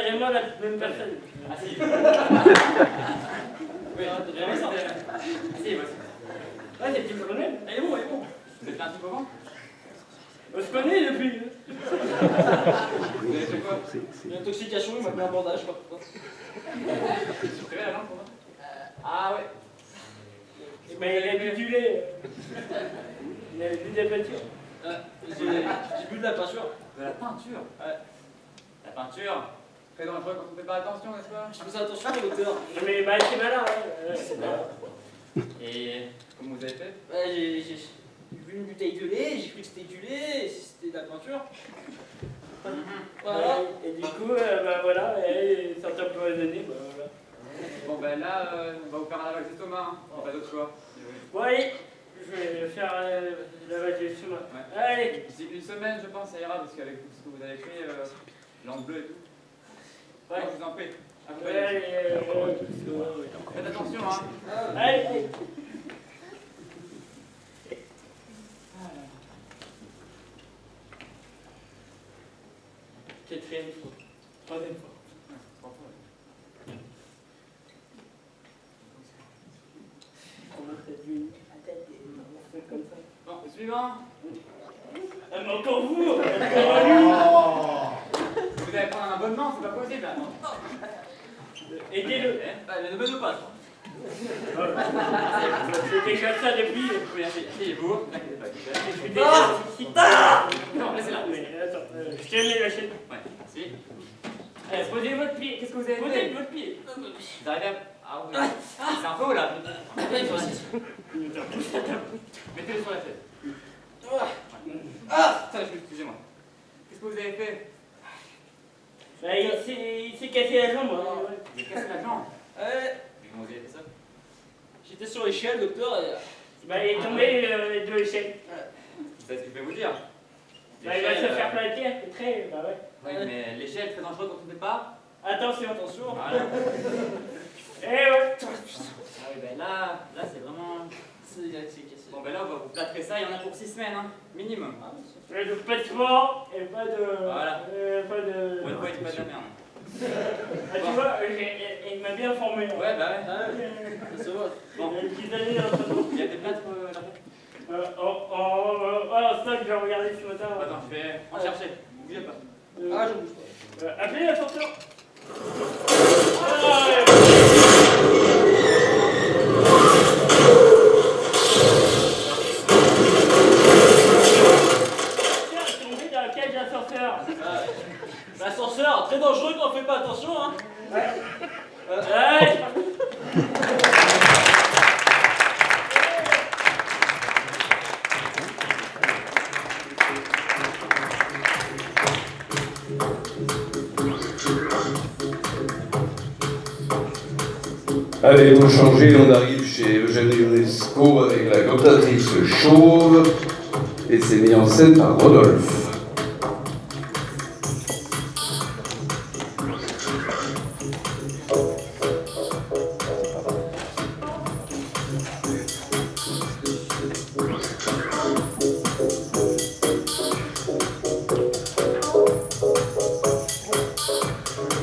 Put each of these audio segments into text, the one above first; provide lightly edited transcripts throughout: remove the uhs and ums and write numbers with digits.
carrément la même personne. Ah si. Oui, t'as jamais ça. Si, voici. Ouais, c'est le petit colonel. Il est bon, il est bon. Vous êtes fait un petit moment? On se connaît depuis. Vous avez fait quoi? Une intoxication, il m'a mis un bandage, quoi. C'est vrai la langue pour moi? Ah ouais. Mais il a titulé. Il a bu de la peinture. J'ai bu de la peinture. De la peinture? Ouais. La peinture? Très dangereux quand on ne fait pas attention, n'est-ce pas? Je fais attention, docteur. Non mais bah, c'est malin. Hein. C'est malin. Et comment vous avez fait? Ouais, j'ai vu une bouteille de lait, j'ai cru que c'était du lait, et c'était de la peinture. Voilà. Et du coup, bah voilà, elle s'est empoisonnée, bah voilà. Bon ben là, on va vous faire un lavage d'estomac, hein. Pas d'autre choix. Bon allez, je vais faire le lavage du chemin. Ouais. Allez. D'ici une semaine, je pense, ça ira, parce qu'avec tout ce que vous avez fait, l'angle bleu et tout. Ouais. Non, je vous en prie. À vous Ouais, allez, Faites attention, hein. allez. Quatrième fois. Troisième fois. On va faire la tête et on fait comme ça. Bon, suivant. Ah mais encore vous. Vous allez prendre un abonnement, c'est pas possible, là. Aidez-le. Ne me donne pas. C'est déjà ça depuis. Oui, asseyez-vous. Je suis déjà. Non, laissez-la. Mais attends, je tiens la chaîne. Ouais, merci. Allez, posez votre pied. Qu'est-ce que vous avez Posez fait? votre pied. Vous arrivez à... Ah, c'est un peu haut, là. Mettez-le sur la tête. Ah, ça, excusez-moi. Qu'est-ce que vous avez fait? Bah, il s'est cassé la jambe. Hein. Vous avez cassé la jambe? Ouais. Mais comment vous avez fait ça? J'étais sur l'échelle, docteur, et... Bah, il est tombé de l'échelle. Vous savez ce que je vais vous dire? Bah, il va se faire plaquer. C'est très. Bah ouais. Oui, mais l'échelle est très dangereuse quand on ne fait pas. Attention. Voilà. Eh ouais. Ah oui, ben là c'est vraiment... C'est cassé. Bon, ben là, on va vous plâtrer ça, il y en a pour 6 semaines, hein, minimum. Donc pas de sport et pas de. Voilà. Pas de. Pour une fois, il dit pas de la merde. Ah, tu vois, il m'a bien formé. Hein. Ouais, bah ouais. Ça va. Bon. Il y a une petite année dans son Il y a des plâtres là-bas? Oh, ça que j'ai regardé ce matin. Attends, je vais en chercher. Bougez pas. Ah, je bouge pas. Appelez l'ascenseur. Tombé dans la cage d'ascenseur. L'ascenseur, très dangereux quand on fait pas attention, hein. Ouais. Allez, vous changez, on arrive chez Eugène Ionesco avec la cantatrice Chauve et c'est mis en scène par Rodolphe.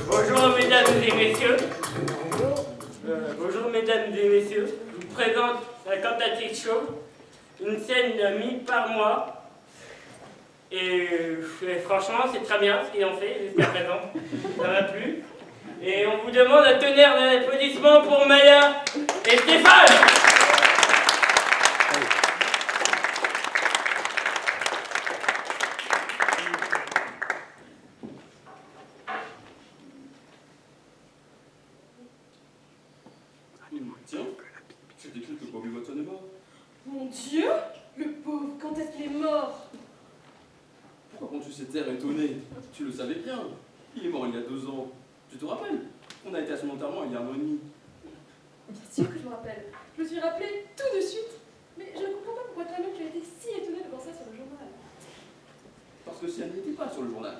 Bonjour mesdames et messieurs. Bonjour mesdames et messieurs. Je vous présente la cantatrice Chauve, une scène mise par moi. Et franchement, c'est très bien ce qu'ils ont fait jusqu'à présent. Ça m'a plu. Et on vous demande un tonnerre d'applaudissements pour Maya et Stéphane. Tiens, c'est écrit que Bobby Watson est mort. Mon Dieu, le pauvre, quand est-ce qu'il est mort? Pourquoi quand tu sais taire étonné? Tu le savais bien. Il est mort il y a 2 ans. Tu te rappelles? On a été à son enterrement il y a 1 an et demi. Bien sûr que je me rappelle. Je me suis rappelé tout de suite. Mais je ne comprends pas pourquoi toi-même tu as été si étonné de voir ça sur le journal. Parce que si elle n'était pas sur le journal,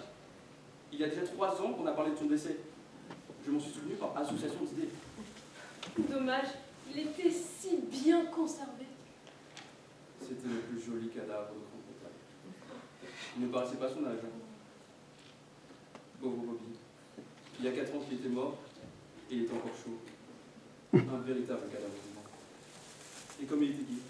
il y a déjà 3 ans qu'on a parlé de son décès. Je m'en suis souvenu par association d'idées. Dommage, il était si bien conservé. C'était le plus joli cadavre de Grande-Bretagne. Il ne paraissait pas son âge. Pauvre Bobby. Il y a 4 ans qu'il était mort, et il était encore chaud. Un véritable cadavre vivant. Et comme il était dit,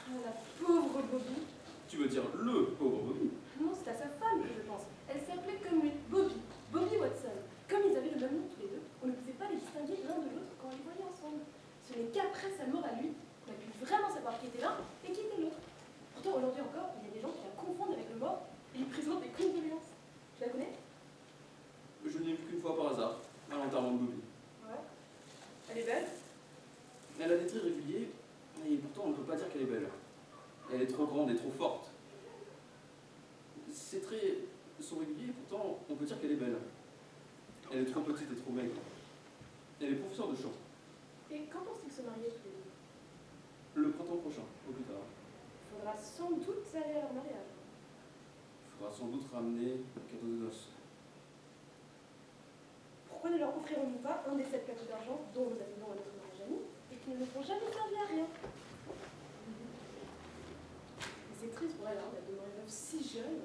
Ah, la pauvre Bobby. tu veux dire le pauvre Bobby? Non, c'est à sa femme que je pense. Elle s'appelait comme lui, Bobby. Bobby Watson. Comme ils avaient le même nom tous les deux, on ne pouvait pas les distinguer l'un de l'autre quand on les voyait ensemble. Ce n'est qu'après sa mort à lui qu'on a pu vraiment savoir qui était l'un et qui était l'autre. Pourtant, aujourd'hui encore, il y a des gens qui la confondent avec le mort et lui présentent des condoléances. Tu la connais? Je ne l'ai vue qu'une fois par hasard, à l'enterrement de Bobby. Ouais. Elle est belle? Elle a des traits réguliers, et pourtant on ne peut pas dire qu'elle est belle. Elle est trop grande et trop forte. Ses traits sont réguliers, et pourtant on peut dire qu'elle est belle. Elle est trop petite et trop maigre. Elle est professeure de chant. Et quand pense-t-il se marier tous les deux? Le printemps prochain, au plus tard. Il faudra sans doute aller à leur mariage. Il faudra sans doute ramener un cadeau de noces. Pourquoi ne leur offrirons-nous pas un des 7 cadeaux d'argent dont nous avons à notre mariage ami et qui ne nous feront jamais servir à rien? Mais c'est triste pour elle, d'être demeurée veuve si jeune.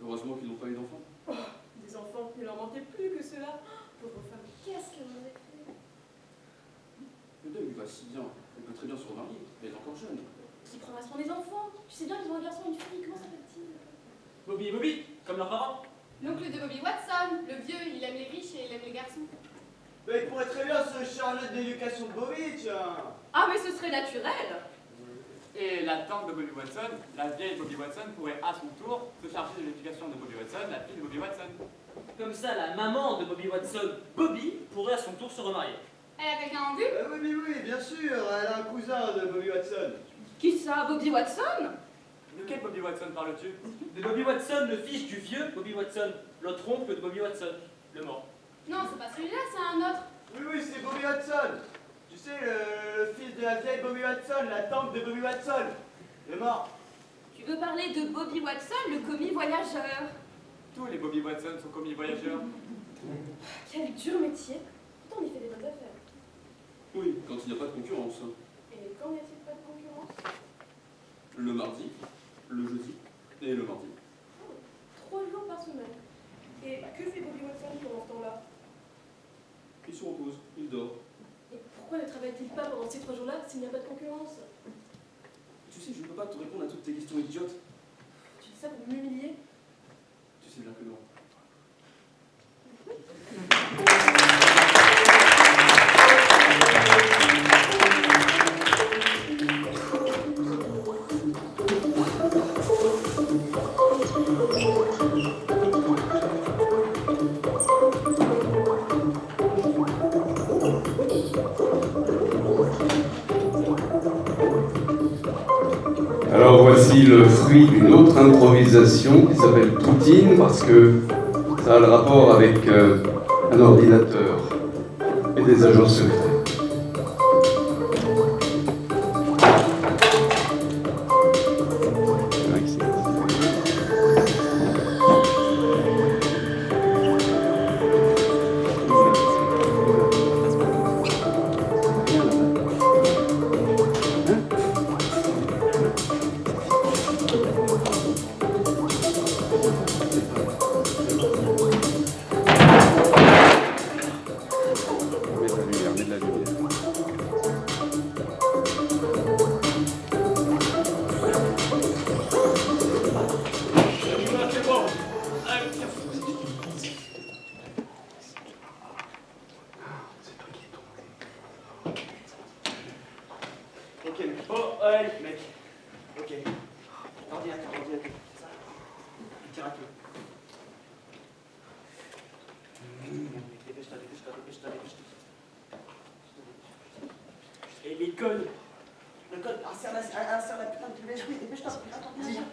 Heureusement qu'ils n'ont pas eu d'enfants. Des enfants, il leur manquait plus que cela. Pauvre femme, qu'est-ce qu'elle en aurait fait? Le deuil lui va si bien. Elle peut très bien se remarier. Elle est encore jeune. Qui prendra soin des enfants? Tu sais bien qu'ils ont un garçon et une fille, comment s'appelle-t-il? Bobby et Bobby, comme leurs parents. L'oncle de Bobby Watson, le vieux, il aime les riches et il aime les garçons. Mais il pourrait très bien se charger de l'éducation de Bobby, tiens. Ah, mais ce serait naturel! Et la tante de Bobby Watson, la vieille Bobby Watson, pourrait à son tour se charger de l'éducation de Bobby Watson, la fille de Bobby Watson. Comme ça, la maman de Bobby Watson, Bobby, pourrait à son tour se remarier. Elle a quelqu'un en vue? Oui, bien sûr, elle a un cousin de Bobby Watson. Qui ça? Bobby Watson? De quel Bobby Watson parles-tu? De Bobby Watson, le fils du vieux Bobby Watson, l'autre oncle de Bobby Watson, le mort. Non, c'est pas celui-là, c'est un autre. Oui, c'est Bobby Watson. Tu sais, le fils de la vieille Bobby Watson, la tante de Bobby Watson. Le mort. Tu veux parler de Bobby Watson, le commis voyageur? Tous les Bobby Watson sont commis voyageurs. Quel dur métier! Pourtant, on y fait des bonnes affaires. Oui, quand il n'y a pas de concurrence. Et quand n'y a-t-il pas de concurrence? Le mardi, le jeudi et le mardi. 3 jours par semaine. Et que fait Bobby Watson pendant ce temps-là? Il se repose, il dort. Et pourquoi ne travaille-t-il pas pendant ces 3 jours-là s'il n'y a pas de concurrence? Tu sais, je ne peux pas te répondre à toutes tes questions idiotes. Tu dis ça pour m'humilier? Tu sais bien que non. Alors voici le fruit d'une autre improvisation qui s'appelle Poutine parce que ça a le rapport avec un ordinateur et des agents secrets. Et les codes. Le code, insère la putain de clé, oui, dépêche-toi, attends, viens.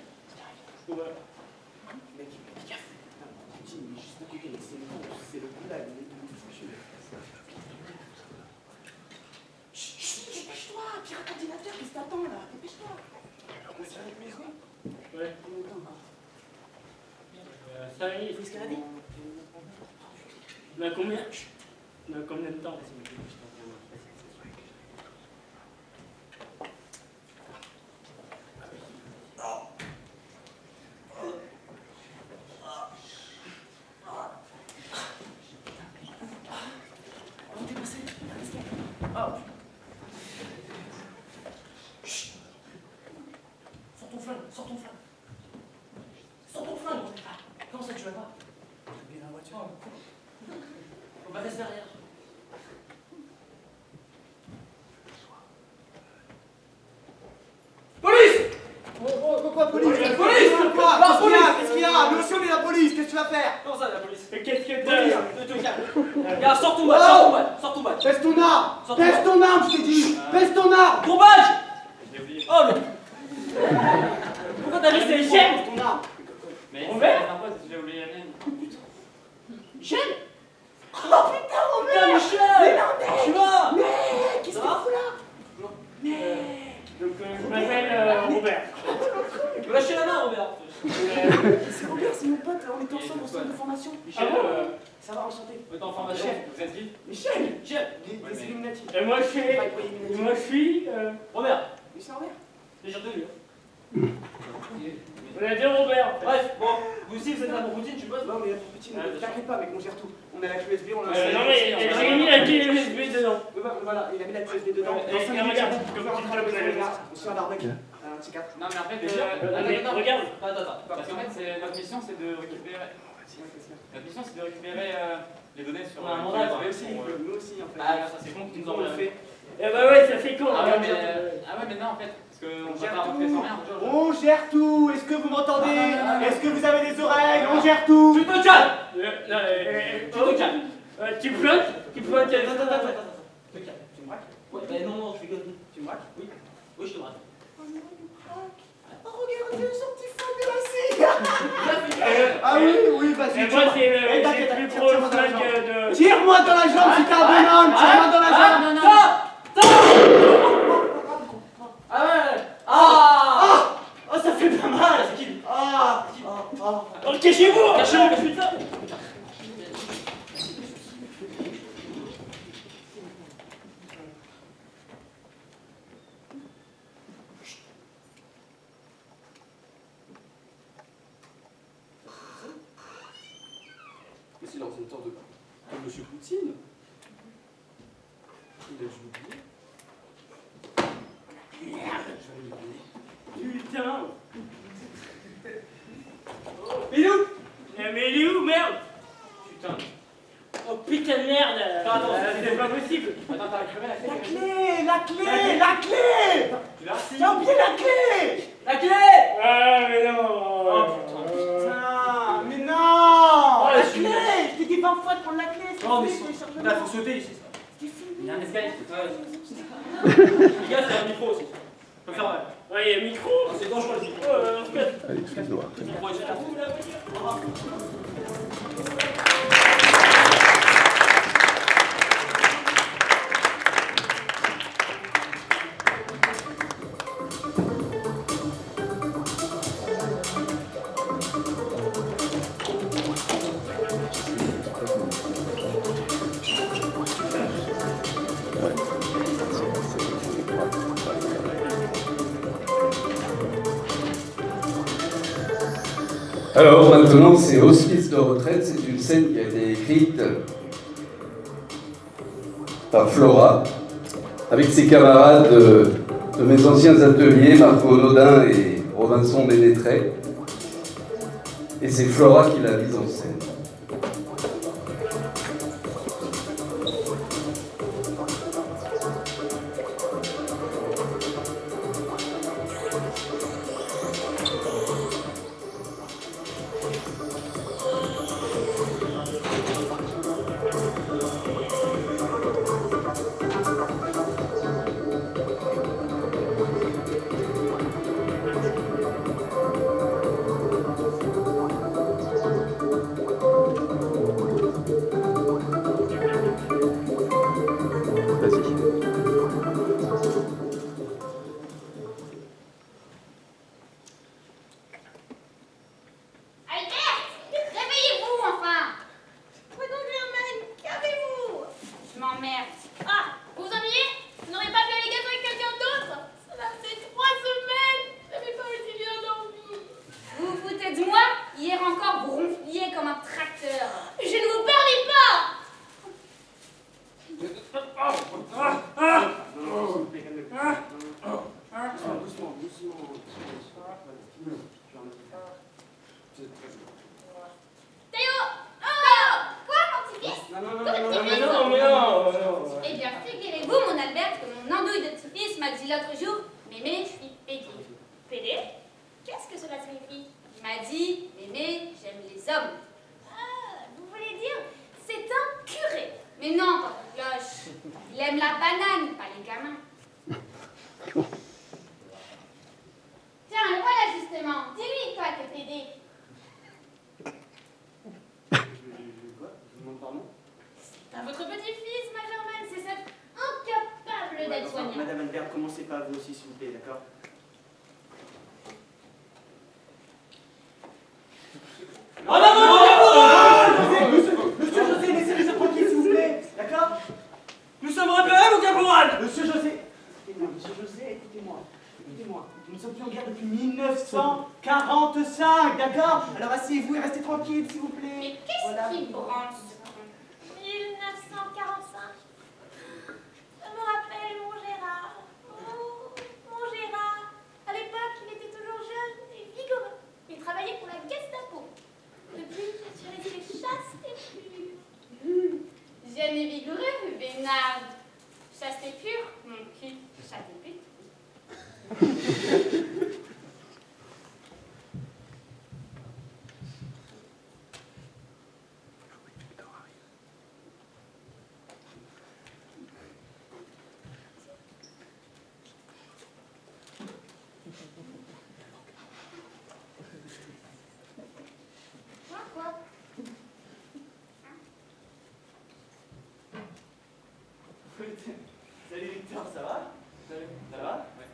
Ouais. Mec, gaffe. Putain, il est juste à côté, c'est le goulag, il est foutu. Chut, dépêche-toi, pirate ordinateur, qu'est-ce que t'attends là? Dépêche-toi. C'est avec mes secondes? Ouais. Combien de temps? 5 minutes. Faut escalader? On a combien? On a combien de temps? Ah, chut. Sors ton flingue, sors ton flingue. Sors ton flingue, on pas. Comment ça, tu vas pas? J'ai bien la voiture. On va rester derrière. Police! Pourquoi police? Police! Police! Quoi? Non, Qu'est-ce qu'il y a? Nous aussi on est la police, qu'est-ce que tu vas faire? Comment ça, la police? Mais qu'est-ce que Police, t'as? te calme. Regarde, sors ton badge, sors ton badge, sors ton badge. Baisse ton arme! Sors ton Baisse badge. ton arme, je t'ai dit! Baisse ton arme! Ton badge! Je l'ai oublié. Oh, mais... Pourquoi t'as laissé les chaînes? Ton arme! Mais Robert? c'est la fois, j'ai oublié la mienne. Michel? Oh putain, Putain, Michel! Mais non, mec! Tu vas? Mec! Qu'est-ce que tu fous là? Donc je m'appelle Robert. Lâchez la main, Robert. C'est Robert, c'est mon pote, on était ensemble au centre de formation. Michel, Ah bon Ça va, enchanté. Vous êtes en formation, vous êtes qui? Michel Michel. Des Illuminati. Et moi je suis. Moi je suis. Robert. Michel Robert Déjà deux, lui. On a deux Robert. En fait. Bref, bon, vous aussi, vous êtes là pour routine, tu bosses? Non, mais pour petit, Ah, t'inquiète pas, mec, on gère tout. On a la clé USB, on a Non mais j'ai mis la clé USB dedans. Voilà, il a mis la clé USB dedans. Ouais, Dans et 5 minutes, regarde, on peut rentrer à la maison, regarde. On se fait un barbecue. Un petit 4. Non, mais en fait, Regarde. Attends. Parce qu'en fait, notre mission, c'est de récupérer. Notre mission, c'est de récupérer les données sur. On a un mandat, sur- quoi. Nous aussi, en fait. Ah, ça c'est con qu'ils nous On le envoient. fait. Eh bah ouais, ça fait con. Ah regarde. ouais, mais non, en fait, parce qu'on va pas rentrer sans rien. On gère tout! Est-ce que vous m'entendez? Non. Est-ce que vous avez des oreilles? On gère tout! Tu te calmes! Tu te calmes. Tu flottes. Tu flottes. Attends. Tu te calmes. Tu me braques? Ouais, bah non, je rigole. Tu me braques? Oui. Oui, je te braque. Oh, regardez son petit fond de la Ah oui, vas-y. Et moi c'est Eh, le t'inquiète, plus tire-moi gros dans la flag jambe. de. Tire-moi dans la jambe si t'es un bonhomme! Tire-moi dans la jambe! Ah ouais! Oh, ça fait pas mal! C'est qui? Oh, cachez-vous! Cachez-vous, putain! Mais c'est l'ordinateur de Monsieur Poutine. Il a dû l'oublier. Merde, je vais l'oublier. Putain! Mais il est où? Mais il est où, merde? Putain. Oh putain de merde! Attends, C'est pas possible! Attends, t'as récupéré la clé? La clé! Tu l'as? T'as oublié la clé! La clé! Ah, mais non! Oh putain. Putain, mais non! Oh, La la clé! Je t'ai dit 20 fois de prendre la clé! Non, mais c'est là, faut sauter ici. Il y a un escalier. Les gars, c'est un micro aussi. Je peux faire mal. Ouais, il y a un micro! C'est dangereux le micro. Allez, excuse-moi. Le micro est juste là. Alors maintenant, c'est Hospice de retraite. C'est une scène qui a été écrite par Flora, avec ses camarades de mes anciens ateliers, Marco Nodin et Robinson Ménétret. Et c'est Flora qui l'a mise en scène. l'autre jour, Mémé, je suis pédée. Pédée? Qu'est-ce que cela signifie? Il m'a dit, Mémé, j'aime les hommes. Ah, vous voulez dire, c'est un curé. Mais non, pas de cloche. Il aime la banane, pas les gamins. Tiens, le voilà justement. Dis-lui, toi, t'es pédé. Quoi? Je vous demande pardon? C'est pas votre petit-fils, ma Germaine, c'est cet incapable d'être soignant. Madame Albert, commencez pas vous aussi, s'il vous plaît, d'accord? En avant, Monsieur José, laissez-nous tranquille, s'il vous plaît, d'accord? nous sommes repérés, mon caporal! Monsieur José, écoutez-moi. Nous sommes plus en guerre depuis 1945, d'accord? Alors asseyez-vous et restez tranquille, s'il vous plaît. Mais qu'est-ce qui branche ce con? 1945. Ça me rappelle mon Gérard. Oh, mon Gérard. À l'époque, il était toujours jeune et vigoureux. Il travaillait pour la Gestapo. Depuis, je suis restée chaste et pure. Jeune et vigoureux, Bénard. Chaste et pure, mon cul, chatte et pute. Quoi? Salut Victor, ça va? Salut. Ça va? Ouais.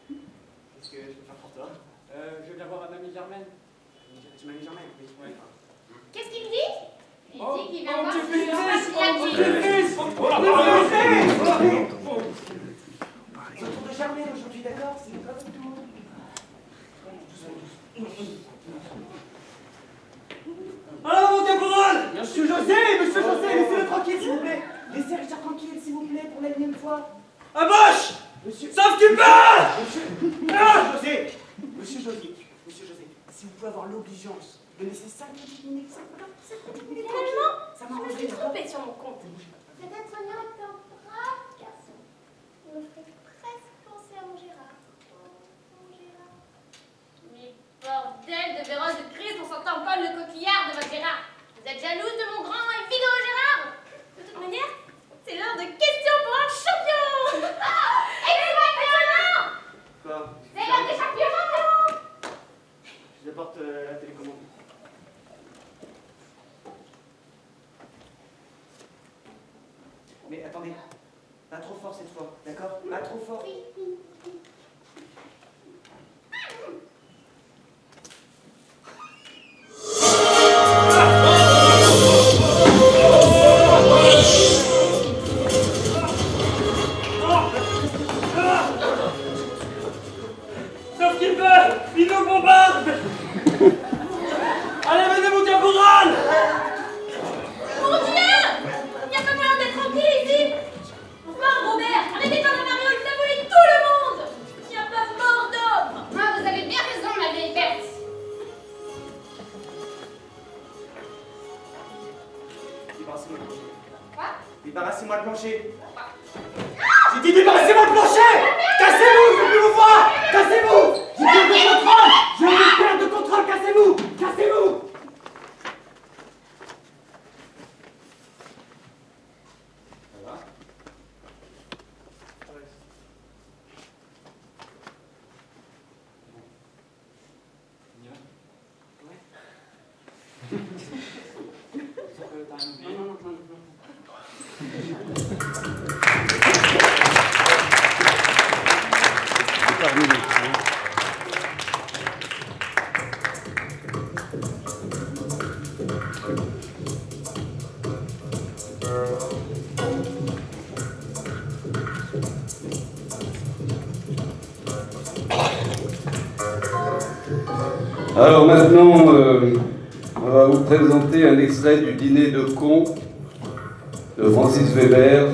Qu'est-ce que je peux faire pour toi? Je viens voir Madame Germaine. Tu m'as mis Germaine, oui. Ouais. Qu'est-ce qu'il dit? Il dit qu'il vient Oh, voir tu si fais je vois fils! s'il a Oh, dit. tu fais fils! Oh, la C'est le tour de Germaine aujourd'hui, d'accord? C'est le comme tout. Alors, mon caporal! Monsieur José, laissez-le tranquille, s'il vous plaît. Laissez Richard tranquille, s'il vous plaît, pour la énième fois. À gauche! Monsieur... Sauve-tu-peux! Monsieur José, si vous pouvez avoir l'obligeance de laisser 5 petites minutes, 5 petites minutes tranquille, Finalement, ça je me m'arrange. suis trompée sur mon compte. Cette aide-soignante est un brave garçon. Il me fait presque penser à mon Gérard. Oh, mon Gérard. Mais bordel de Vérone de Christ, on s'entend pas le coquillard de votre Gérard. Vous êtes jalouse de mon grand et vigoureux Gérard? De toute manière, c'est l'heure de questions pour un champion. Exactement. Quoi? C'est l'heure des champions. Je vous apporte la télécommande. Mais attendez, pas trop fort cette fois, d'accord? Pas trop fort. Sauf qu'il peut! Il nous bombarde! Allez, venez, mon caporal! Mon Dieu! Il n'y a pas moyen d'être tranquille ici! Enfin, Robert, arrêtez de faire la mariole, ça volé tout le monde! Il n'y a pas mort d'homme! Ah, vous avez bien raison, ma vieille bête! Débarrassez-moi le plancher. Quoi? Débarrassez-moi le plancher. J'ai dit débarrassez-moi le plancher! Cassez-vous, je veux plus vous voir! Cassez-vous! J'ai peur de contrôle! Je veux perdre de contrôle, cassez-vous! Cassez-vous! Ça va? On y va? Ouais. Sauf que t'as rien oublié. Non. Alors maintenant, on va vous présenter un extrait du Dîner de cons de Francis Weber,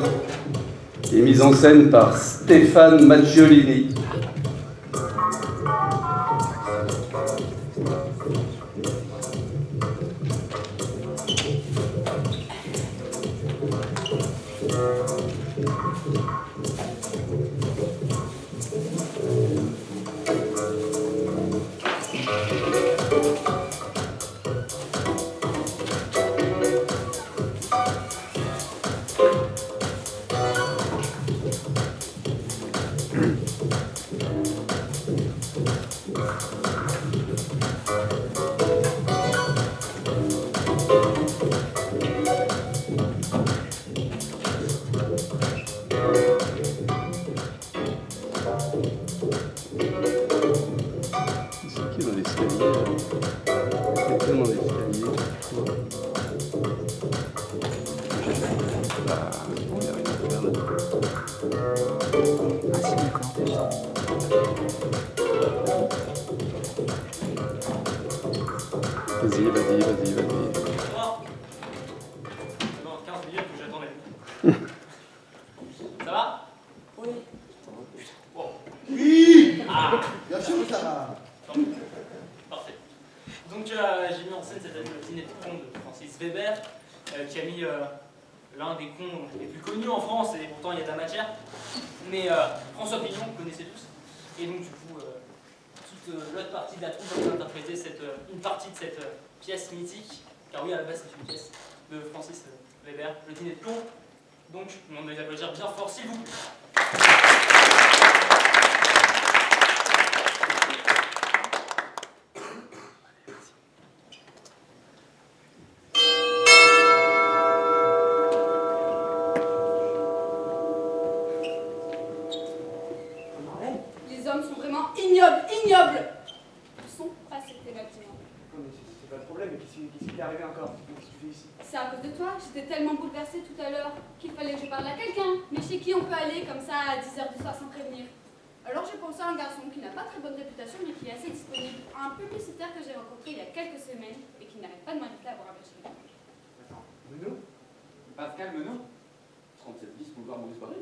qui est mis en scène par Stéphane Macchiolini. Bah, on y arrive à faire. Ah si, présentation. Vas-y, vas-y, vas-y, vas-y. Non, 15 minutes que j'attendais. Ça va? Oui. Bon. Oui. Ah, Bien sûr que ça va. tant mieux. Parfait. Donc j'ai mis en scène cette année le dîner de cons de Francis Weber, qui a mis l'un des cons les plus connus en France, et pourtant il y a de la matière. Mais François Pignon, que vous connaissez tous. Et donc du coup, toute l'autre partie de la troupe va interpréter une partie de cette pièce mythique, car oui, à la base c'est une pièce de Francis Weber, le dîner de cons. Donc, on va les applaudir bien fort, s'il vous plaît. Les hommes sont vraiment ignobles, ignobles. Ils sont pas cette maintenant. Non mais c'est pas le problème, mais qu'est-ce qui t'est arrivé encore? Qu'est-ce que tu fais ici? C'est à cause de toi, j'étais tellement bouleversée tout à l'heure qu'il fallait que je parle à quelqu'un. Mais chez qui on peut aller comme ça à 10h du soir sans prévenir? Alors j'ai pensé à un garçon qui n'a pas très bonne réputation mais qui est assez disponible. Un publicitaire que j'ai rencontré il y a quelques semaines et qui n'arrête pas de m'inviter à boire un verre chez lui. Attends, Menot? Pascal Menot? 3710 boulevard Maurice Barré.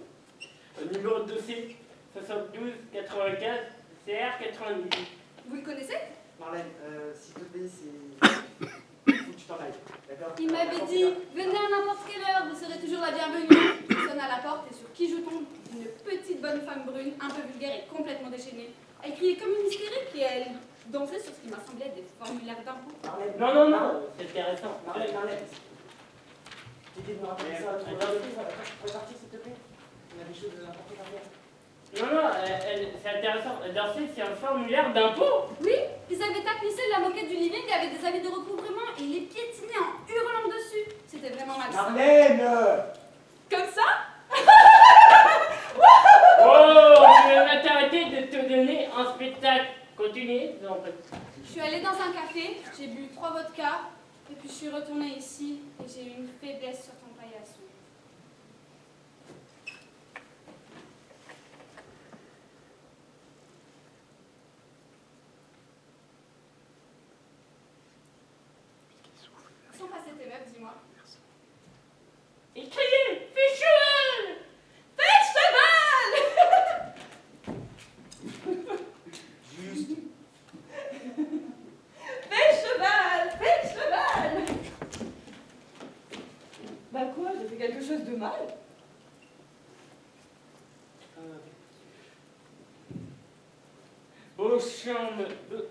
Numéro de dossier 72 95 CR 98. Vous le connaissez? Marlène, s'il te plaît, faut que tu t'en ailles, d'accord? Il m'avait dit, venez à n'importe quelle heure, vous serez toujours la bienvenue. Je sonne à la porte et sur qui je tombe? Une petite bonne femme brune, un peu vulgaire et complètement déchaînée. Elle criait comme une hystérique et elle dansait sur ce qui m'a semblé être des formulaires d'impôts. Marlène, Non, non, non, c'est intéressant. Marlène. T'étais de me raconter ça, tu pourrais partir s'il te plaît? On a des choses importantes à faire. Non, non, c'est intéressant. Darcy, c'est un formulaire d'impôt. Oui, ils avaient tapissé la moquette du living avec des avis de recouvrement et les piétinaient en hurlant dessus. C'était vraiment malsain. Marlène! Comme ça? Oh, je vais t'arrêter de te donner un spectacle. Continuez, en fait. Je suis allée dans un café, j'ai bu 3 vodkas, et puis je suis retournée ici et j'ai eu une faiblesse sur ton paillasson. Sont passées tes meufs, dis-moi. Et criez, fais cheval! Juste. Fais cheval! Bah quoi, j'ai fait quelque chose de mal?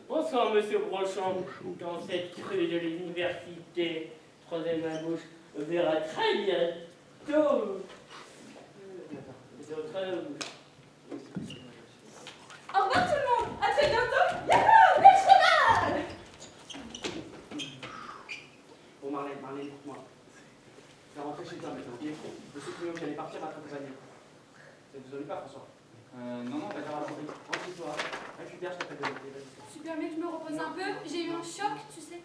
Bonsoir, monsieur Brochon. Dans cette rue de l'université, troisième à gauche, on verra très bientôt. Au revoir tout le monde! À très bientôt! Yahoo! Fais cheval! Bon Marlène, écoute-moi. Tu vas rentrer chez toi maintenant, ok? Je sais que qui allait partir à t'accompagner. Ça ne vous ennuie pas, François? Non, d'accord. Rentre chez toi, récupère, je t'appelle de l'autre. Tu permets que je me repose un peu? J'ai eu un choc, tu sais.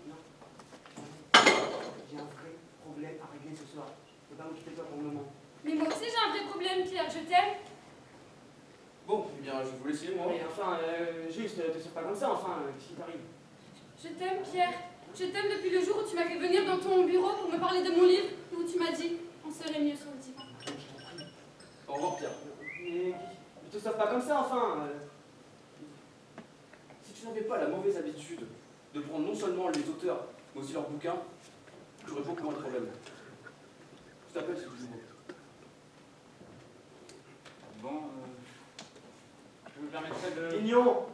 J'ai un vrai problème à régler ce soir. Je peux pas m'occuper de toi pour le moment. Mais moi aussi j'ai un vrai problème, Pierre, je t'aime. Bon, eh bien, je vais vous laisser, moi. Mais enfin, juste, te sors pas comme ça, enfin, qu'est-ce qui t'arrive? Je t'aime, Pierre. Je t'aime depuis le jour où tu m'as fait venir dans ton bureau pour me parler de mon livre et où tu m'as dit on serait mieux sur le divan. Au revoir, Pierre. Mais ne te sauve pas comme ça, enfin. Si tu n'avais pas la mauvaise habitude de prendre non seulement les auteurs, mais aussi leurs bouquins, j'aurais beaucoup moins de problèmes. Je t'appelle si tu veux. Bon, je me permettrai de... Mignon!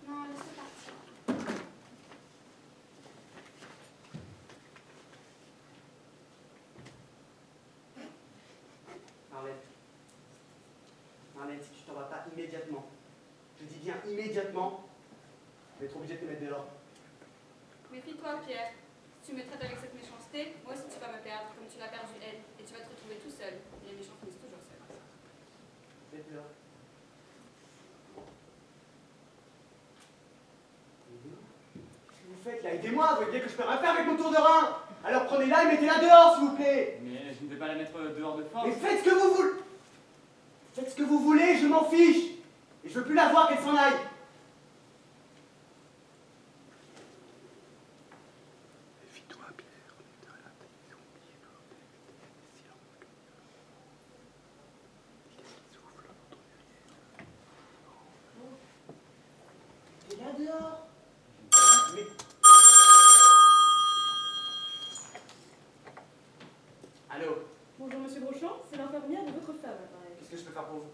Non, laisse-le partir. Marlène, si tu t'en vas pas immédiatement, je dis bien immédiatement, je vais être obligé de te mettre dehors. Méfie-toi, Pierre. Si tu me traites avec cette méchanceté, moi aussi tu vas me perdre, comme tu l'as perdu elle, et tu vas te retrouver tout seul. Et les méchants finissent toujours seuls. Faites dehors. Qu'est-ce que vous faites là? Aidez-moi! moi, vous voyez bien que je peux rien faire avec mon tour de rein. Alors prenez-la et mettez-la dehors, s'il vous plaît. Mais je ne vais pas la mettre dehors de force. Mais faites ce que vous voulez. Faites ce que vous voulez, je m'en fiche. Et je veux plus la voir, qu'elle s'en aille. Et là dehors. Mais... Allô? Bonjour Monsieur Brochant, c'est l'infirmière de votre femme, appareil. Qu'est-ce que je peux faire pour vous?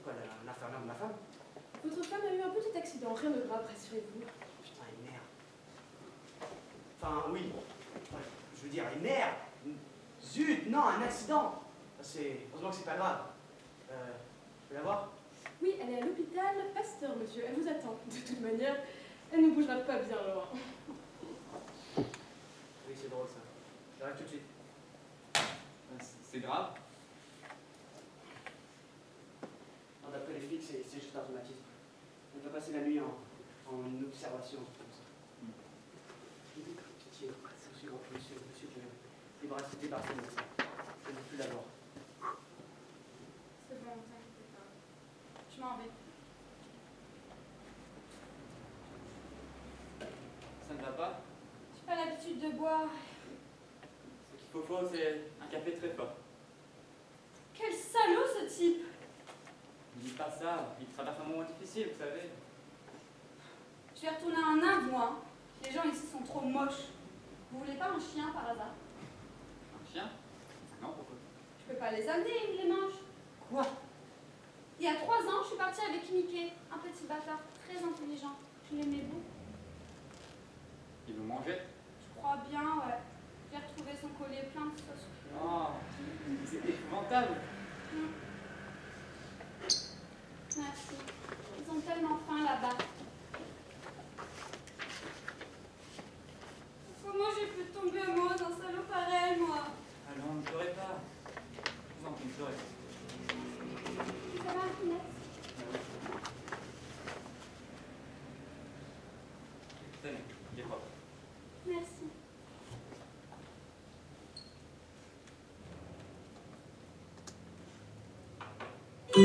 Quoi, l'infirmière de ma femme? Votre femme a eu un petit accident, rien de grave, rassurez-vous. Putain, les nerfs. Enfin, oui. Enfin, je veux dire, les nerfs. Zut, non, un accident. Heureusement que c'est pas grave. Je peux la voir? Oui, elle est à l'hôpital Pasteur, monsieur, elle vous attend. De toute manière, elle ne bougera pas bien loin. Oui, c'est drôle ça. J'arrive tout de suite. C'est grave. Non, d'après les flics, c'est juste un traumatisme. On va passer la nuit en observation, comme ça. Pitié, monsieur, débarrassez de ça. Je ne veux plus la voir. C'est bon, ne t'inquiète pas. Je m'en vais. Ça ne va pas? J'ai pas l'habitude de boire. Ce qu'il faut, c'est un café très fort. Quel salaud ce type! Ne dis pas ça, il traverse un moment difficile, vous savez. Je vais retourner en Inde, moi. Les gens ici sont trop moches. Vous voulez pas un chien par hasard? Un chien? Non, pourquoi? Je peux pas les amener, ils me les mangent. Quoi? Il y a 3 ans, je suis partie avec Mickey, un petit bâtard très intelligent. Je l'aimais beaucoup. Il vous mangeait? Je crois bien, ouais. J'ai retrouvé son collier plein de sauce. Oh, c'est épouvantable. Merci. Ils ont tellement faim là-bas. Comment j'ai pu tomber amoureuse d'un salaud pareil, moi? Ah non, ne pleurez pas. Je vous en prie, ne pleurez pas. Ça va, Inès? Tenez, il est propre. Merci. Vous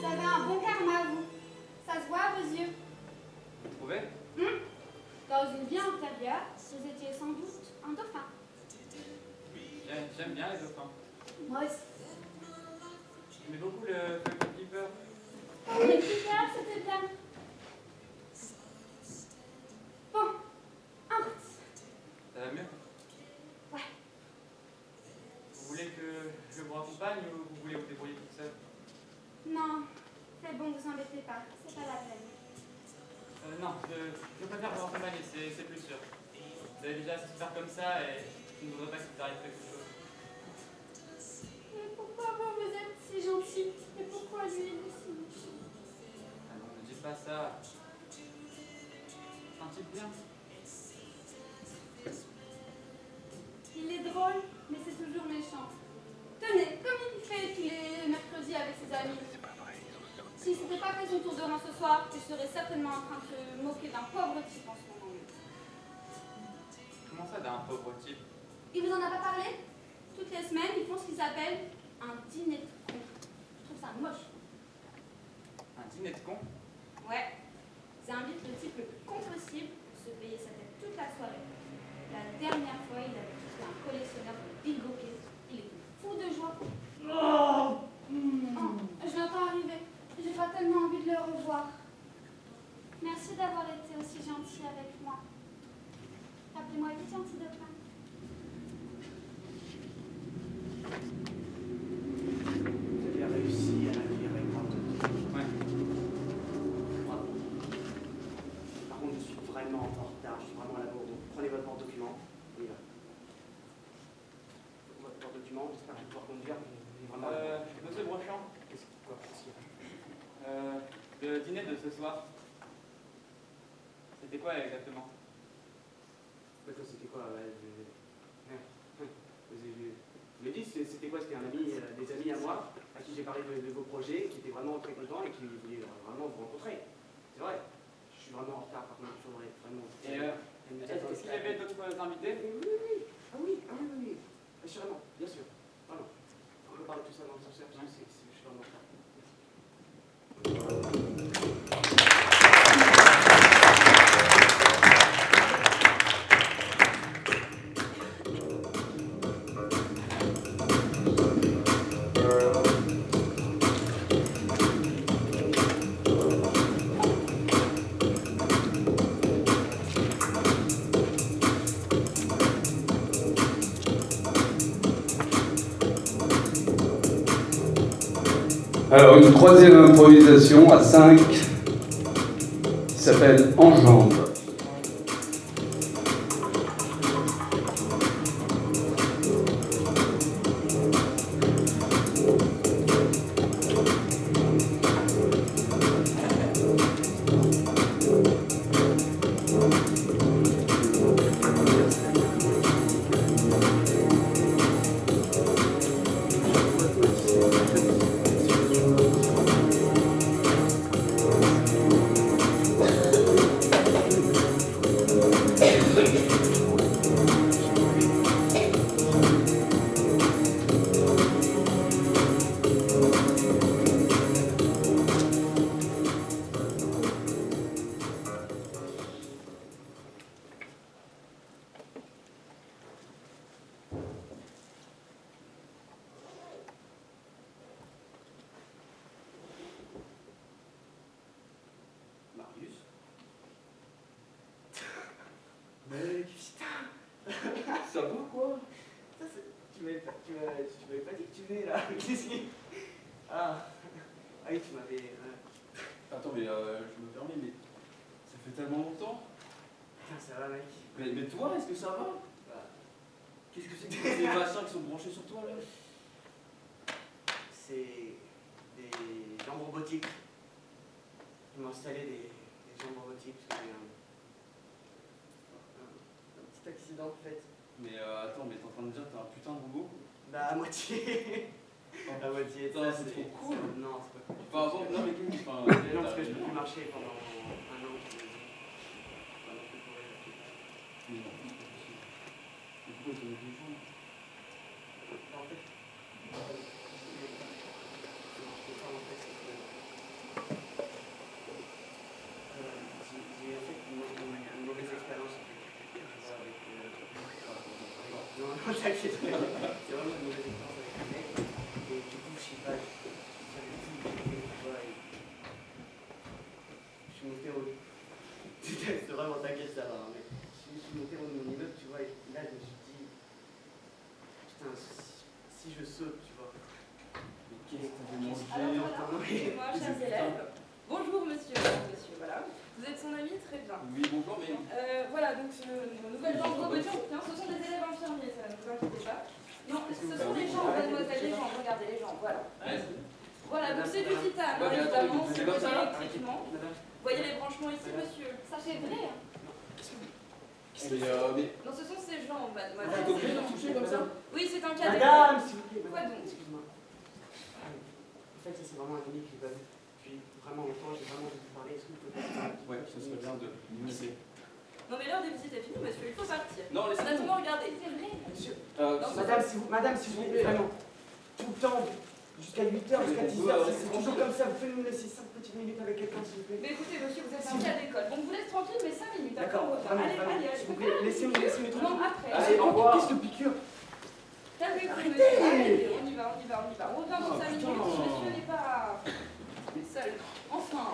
avez un bon karma, vous. Ça se voit à vos yeux. Vous trouvez? Dans une vie antérieure, vous étiez sans doute un dauphin. J'aime bien les dauphins. Moi aussi. J'aimais beaucoup le flipper. Les flippers, c'était bien. Bon, en route. Ça va mieux? Ouais. Vous voulez que je vous accompagne ou vous voulez vous débrouiller toute seule? Non, c'est bon, vous embêtez pas. C'est pas la peine. Non, je préfère vous accompagner, c'est plus sûr. Vous avez déjà assez souffert comme ça et je ne voudrais pas qu'il vous arrive quelque chose. Mais pourquoi vous êtes si gentil? Et pourquoi lui, il est si méchant? Ah non, ne dites pas ça. C'est un type bien. Il est drôle, mais c'est toujours méchant. Tenez, comme il fait tous les mercredis avec ses amis. S'il ne s'était pas fait son tour de rein ce soir, il serait certainement en train de se moquer d'un pauvre type en ce moment. Comment ça, d'un pauvre type? Il vous en a pas parlé? Toutes les semaines, ils font ce qu'ils appellent un dîner de con. Je trouve ça moche. Un dîner de con? Ouais. Ils invitent le type le plus con possible pour se payer sa tête toute la soirée. La dernière fois, il a visité un collectionneur de pickpocket. Il était fou de joie. Oh, je l'entends arriver. J'ai pas tellement envie de le revoir. Merci d'avoir été aussi gentil avec moi. Appelez-moi vite, gentil dauphin. Vous avez réussi à la lire avec moi. Ouais. Bravo. Par contre, je suis vraiment en retard. Je suis vraiment à la bourre. Donc, prenez votre porte-document. On y va. Votre porte-document, j'espère que je vais pouvoir conduire. On est vraiment à la bourre. Monsieur Brochant, Quoi, qu'est-ce qu'il y a? le dîner de ce soir, c'était quoi exactement? C'était quoi? Je l'ai dit, c'était quoi? C'était un ami, des amis à moi, à qui j'ai parlé de vos projets, qui étaient vraiment très contents et qui voulaient vraiment vous rencontrer. C'est vrai. Je suis vraiment en retard, par contre, je voudrais vraiment... Et est-ce qu'il y avait d'autres invités? Oui. Ah oui. Assurément, bien sûr. Vraiment. On peut parler de tout ça dans le sens, je suis vraiment en retard. Alors, une troisième improvisation à 5 qui s'appelle Enjambe. Marius? Mais putain! Ça va quoi? Tu m'avais pas dit que tu venais là. Qu'est-ce qui... Ah oui, tu m'avais... Attends, mais je me permets, mais ça fait tellement longtemps. Putain, ça va, mec. Mais toi, est-ce que ça va? Bah, Qu'est-ce que c'est que ces machins qui sont branchés sur toi là? c'est des jambes robotiques. Ils m'ont installé des jambes robotiques parce que j'ai un petit accident en fait. Mais attends, mais t'es en train de me dire que t'es un putain de robot? Bah à moitié. À moitié. Putain, Ça, c'est trop cool. Non, c'est pas cool. Enfin, avant, non, mais qu'est-ce que Non, parce que je peux plus marcher pendant un an. Mais non, c'est pas possible. Mais pourquoi ils te mettent des jambes? En fait, j'ai fait une mauvaise expérience avec... Non, t'inquiète pas. C'est vraiment une mauvaise expérience avec un mec. Et du coup, je sais pas, j'avais tout oublié, tu vois, et je suis monté au... C'est vraiment t'inquiète, ça va, mais je suis monté au mon immeuble, tu vois, et là, je me suis dit... Putain, si je saute, tu vois... Mais qu'est-ce que t'avais mangé? Alors voilà, moi, chers élèves. Bonjour monsieur, voilà. Vous êtes son ami, très bien. Oui, bonjour, mais... Voilà, donc nos nouvelles jambes robotiques, ce sont des élèves infirmiers, ça ne vous inquiétez pas. Non, ce sont les jambes, mademoiselle, les jambes, regardez les jambes, voilà. Voilà, donc c'est du titane, Ouais, mais évidemment, attends, c'est mais du c'est électriquement. Vous voyez les branchements ici, monsieur? Ça fait vrai, hein? Mais... Non, ce sont ces jambes, Ah, mademoiselle. t'es obligé de toucher comme ça? Oui, c'est un cas Madame, s'il vous plaît. Quoi donc? Excuse-moi. En fait, ça c'est vraiment un ami que j'ai pas vu depuis vraiment longtemps. J'ai vraiment envie de vous parler. Est-ce que vous pouvez passer? Ouais, ce serait bien de limiter. Non, mais l'heure des visites est finie, monsieur, il faut partir. Non, laissez-moi. Honnêtement, regardez, c'est vrai. Monsieur. Non, Madame, s'il vous plaît, vraiment. Tout le temps, jusqu'à 8h, jusqu'à 10h, c'est toujours comme ça. Vous pouvez nous laisser 5 petites minutes avec quelqu'un, s'il vous plaît? Mais écoutez, monsieur, vous êtes un cas d'école. Bon, on vous laisse tranquille, mais 5 minutes. Après, D'accord, on revient. vraiment, Allez, s'il vous plaît, laissez-moi tranquille. Non, après. Allez, au revoir. Qu'est-ce que piqûre? Calmez-vous, monsieur. Arrêtez, on y va. On revient dans 5 minutes. putain. Monsieur n'est pas seul. Enfin.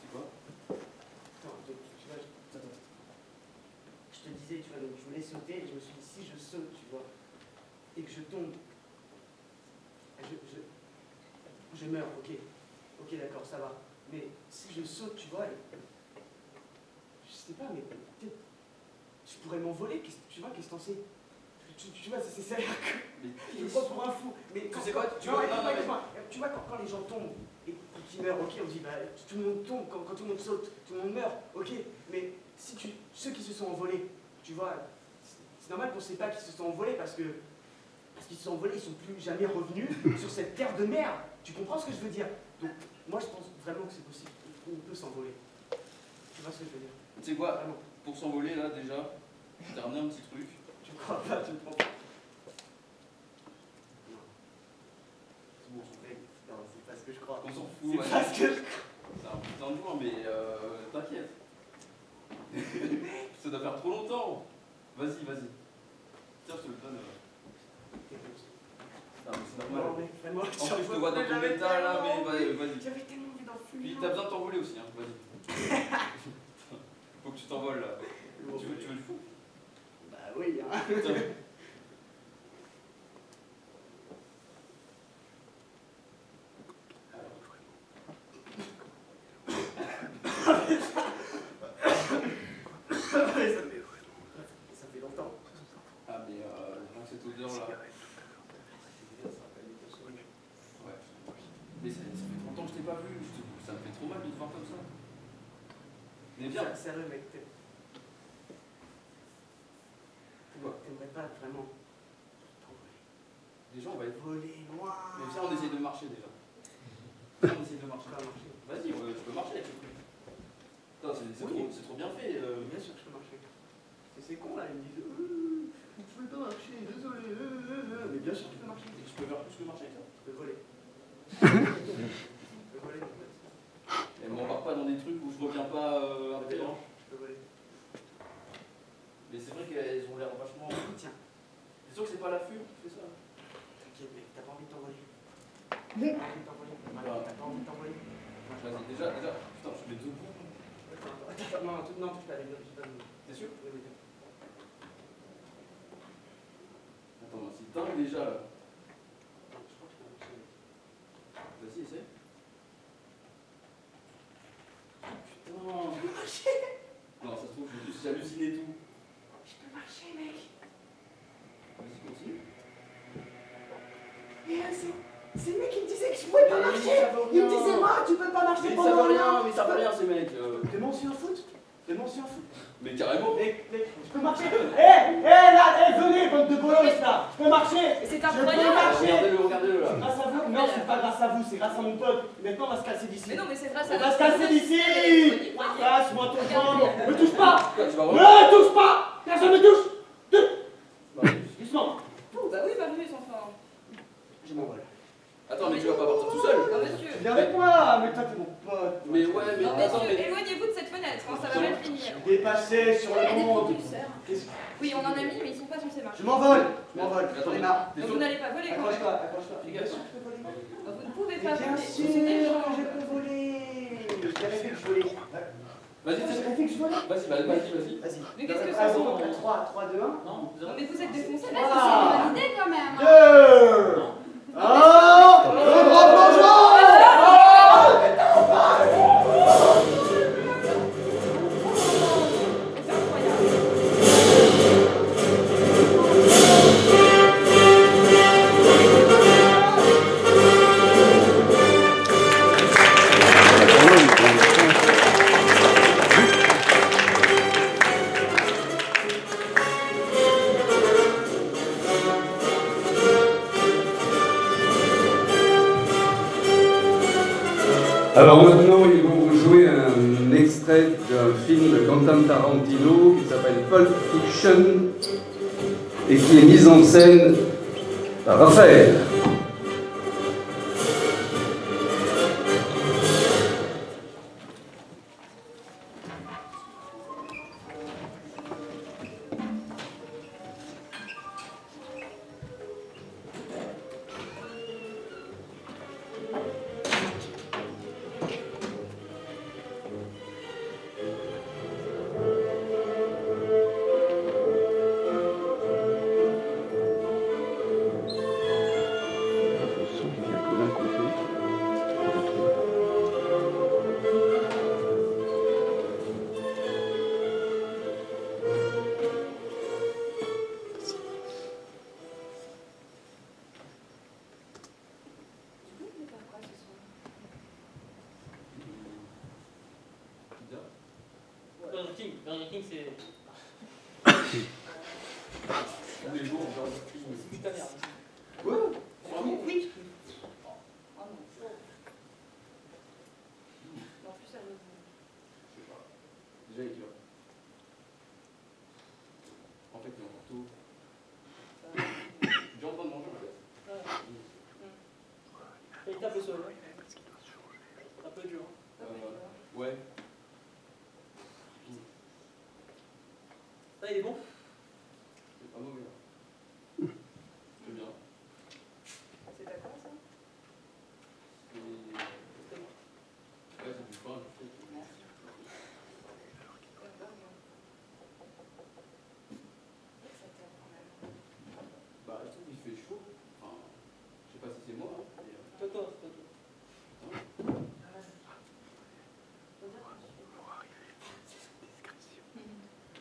c'est quoi? Attends, tu vois, je te disais, tu vois, donc je voulais sauter et je me suis dit, si je saute, tu vois, et que je tombe, je meurs, ok. Ok, d'accord, ça va. Mais si je saute, tu vois, je sais pas, mais peut-être, je pourrais m'envoler, tu vois, qu'est-ce que t'en sais? Tu vois, c'est ça. Je me prends pour un fou. Mais Tu sais quoi? Tu non, vois, écoute-moi. Tu vois, quand les gens tombent et qu'ils meurent, ok, on dit, bah, tout le monde tombe, quand tout le monde saute, tout le monde meurt, ok. Mais si ceux qui se sont envolés, tu vois, c'est normal qu'on ne sait pas qu'ils se sont envolés parce qu'ils se sont envolés, ils sont plus jamais revenus sur cette terre de merde. Tu comprends ce que je veux dire? Donc, moi, je pense vraiment que c'est possible. On peut s'envoler. Tu vois ce que je veux dire? Tu sais quoi, Vraiment. pour s'envoler là déjà, je t'ai ramené un petit truc. Tu me crois pas, tu me prends pas. Non. C'est bon, Mec, non, c'est pas ce que je crois. on s'en fout. C'est ouais. pas ce que je crois. C'est un putain de joint, mais t'inquiète. Ça doit faire trop longtemps. Vas-y, vas-y. Tiens, je te le donne. Non, mais c'est Non, normal. mais vraiment, En plus, je te vois dans ton état là, mais vas-y. J'avais tellement envie d'en fumer. Puis t'as besoin de t'envoler aussi, hein. Vas-y. Faut que tu t'envoles là. Tu veux le fou? Bah oui, hein. Tiens. Ça fait longtemps. Ah, mais rien que cette odeur là. Ouais. Mais ça fait 30 ans que je t'ai pas vu. Ça me fait trop mal de te voir comme ça. Mais viens. Sérieux, mec, Quoi? t'aimerais pas vraiment Déjà, on va être. voler loin. Mais viens, on essaye de marcher déjà. Viens, on essaye de marcher. Pas marcher. Vas-y, tu peux marcher avec ce truc. Putain, c'est trop bien fait. Bien sûr que je peux marcher. C'est con là, ils me disent je peux pas marcher, désolé. Mais bien sûr que tu peux marcher. Et tu peux faire plus que marcher avec ça. Je peux voler. Je peux voler, en fait. Et m'embarque pas dans des trucs où je reviens pas après. Hein. Je peux voler. Mais c'est vrai qu'elles ont l'air vachement. Tiens, T'es sûr que c'est pas l'affût qui fait ça? t'inquiète, mec, t'as pas envie de t'envoler. T'as pas envie de t'envoler. T'as pas envie de t'envoler. Vas-y, déjà, putain, je mets debout. Attends, non, touche pas les deux. T'es sûr? Oui, oui. Attends, c'est dingue déjà là. Non, je crois que je peux marcher. Vas-y, essaye. Putain. Non, ça se trouve, j'hallucine et tout. Je peux marcher, mec. Vas-y, continue. C'est le mec qui me disait que je pouvais pas marcher. Il me disait, moi, tu peux pas marcher Mais pendant ça veut un rien, an. mais ça veut rien ces mecs. Fais-moi aussi un foot. Fais-moi aussi un foot. Mais carrément. Mec, je peux marcher. Là, venez, bande de bolos là. Je peux marcher. Mais c'est Je peux incroyable. marcher. Regardez-le là. Grâce à vous? Non, c'est pas grâce à vous, c'est grâce à mon pote. Maintenant, on va se casser d'ici. Mais non, mais c'est grâce à On va se casser d'ici. Voyez. Passe-moi ton jambe. Me touche pas. Quoi, tu vas Me touche pas. Personne me touche. Doucement. Bah oui, Marius, enfin. Je m'envole. Attends, mais tu vas pas partir tout seul. Non, monsieur. Viens avec moi. Mais toi, t'es mon pote. Mais ouais, mais Non, attends, monsieur, mais. éloignez-vous de cette fenêtre, hein, ça va mal finir. Dépassé sur Il y a le des monde. propulseurs. Qu'est-ce- Oui, on en a mis, mais ils sont pas censés marcher. Je m'envole. J'en ai marre. T'es Donc sûr? vous n'allez pas voler quand même. Accroche-toi. Bien sûr que je peux voler. Vous ne pouvez Mais pas bien voler. sûr C'est des gens. que je peux voler. Je t'avais dit que je volais. Vas-y, Je t'avais dit que je volais. vas-y. Vas-y. Mais qu'est-ce que Ah, ça bon, sent 3, 2, 1. Non, Non, mais vous êtes défoncés. Bah, ça, c'est une bonne idée quand même. 2 1 le grand plongeon. C'est incroyable. Alors maintenant, ils vont vous jouer un extrait d'un film de Quentin Tarantino qui s'appelle Pulp Fiction et qui est mis en scène par Raphaël. Burger King, c'est. Tous les jours, on parle de film. C'est ta merde. Quoi? Vraiment? Oui. Ah non. En plus, elle me Je sais pas. Déjà, il est dur. En fait, il est encore tôt. J'ai en train de manger, en fait. Il tape le sol. Un peu dur. Ouais. Ça, il est bon? C'est pas mauvais. Hein. C'est bien. C'est ta quoi, ça? Et... Ouais, c'est du pain, je sais. Bah, je trouve qu'il fait chaud. Enfin, je sais pas si c'est moi. Hein, mais, Toto.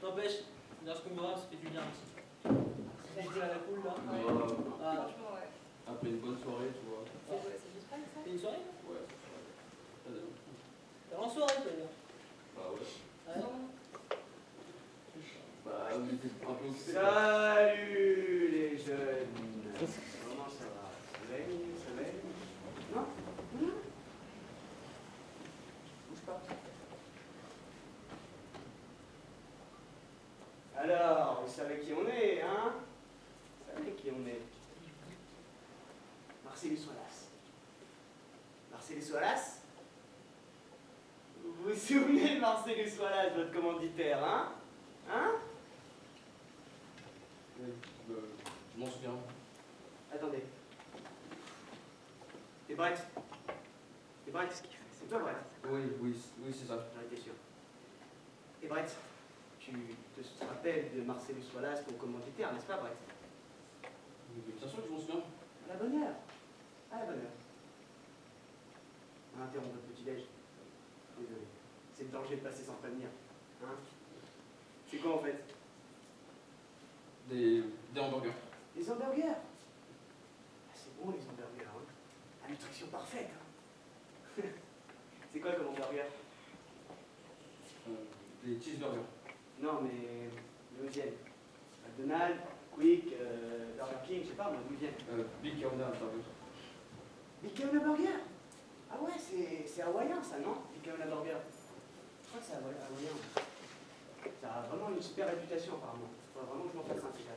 N'empêche, dans ce qu'on verra, ça fait du bien aussi. Je dis à la cool là. Ouais. Ah, Franchement, ouais. Après une bonne soirée, tu vois. C'est du spray, ça? c'est une soirée? Ouais, c'est ça. Pas d'ailleurs. T'es en soirée, toi, d'ailleurs. Bah ouais. Ouais. Bah, on était un peu occupés. Salut les jeunes. Comment ça va? Ça va? Non? Bouge pas. Alors, vous savez qui on est, hein? Vous savez qui on est? Marcellus Wallace. Marcellus Wallace? Vous vous souvenez de Marcellus Wallace, votre commanditaire, hein? Hein? Je m'en souviens. Attendez. T'es Brett? T'es Brett? C'est toi, Brett? Oui, c'est ça. J'en étais sûr. Et Brett, tu te rappelles de Marcellus Wallace, ton commanditaire, n'est-ce pas, Brett? Bien sûr que je m'en souviens. À la bonne heure. À la bonne heure. On interrompt votre petit-déj. Désolé. C'est le danger de passer sans prévenir. Hein? C'est quoi, en fait? Des hamburgers. Des hamburgers. Ah, c'est bon, les hamburgers, hein? La nutrition parfaite, hein? C'est quoi comme hamburger? Des cheeseburgers. Non, mais d'où ils viennent? McDonald's, Quick, Burger King, je sais pas, moi, d'où ils viennent? Big Canada Burger. Big Canada Burger? Ah ouais, c'est hawaïen, ça, non? Big Canada Burger. Je crois que c'est hawaïen. Ça a vraiment une super réputation, apparemment. Il faudrait vraiment que je m'en fasse un C4.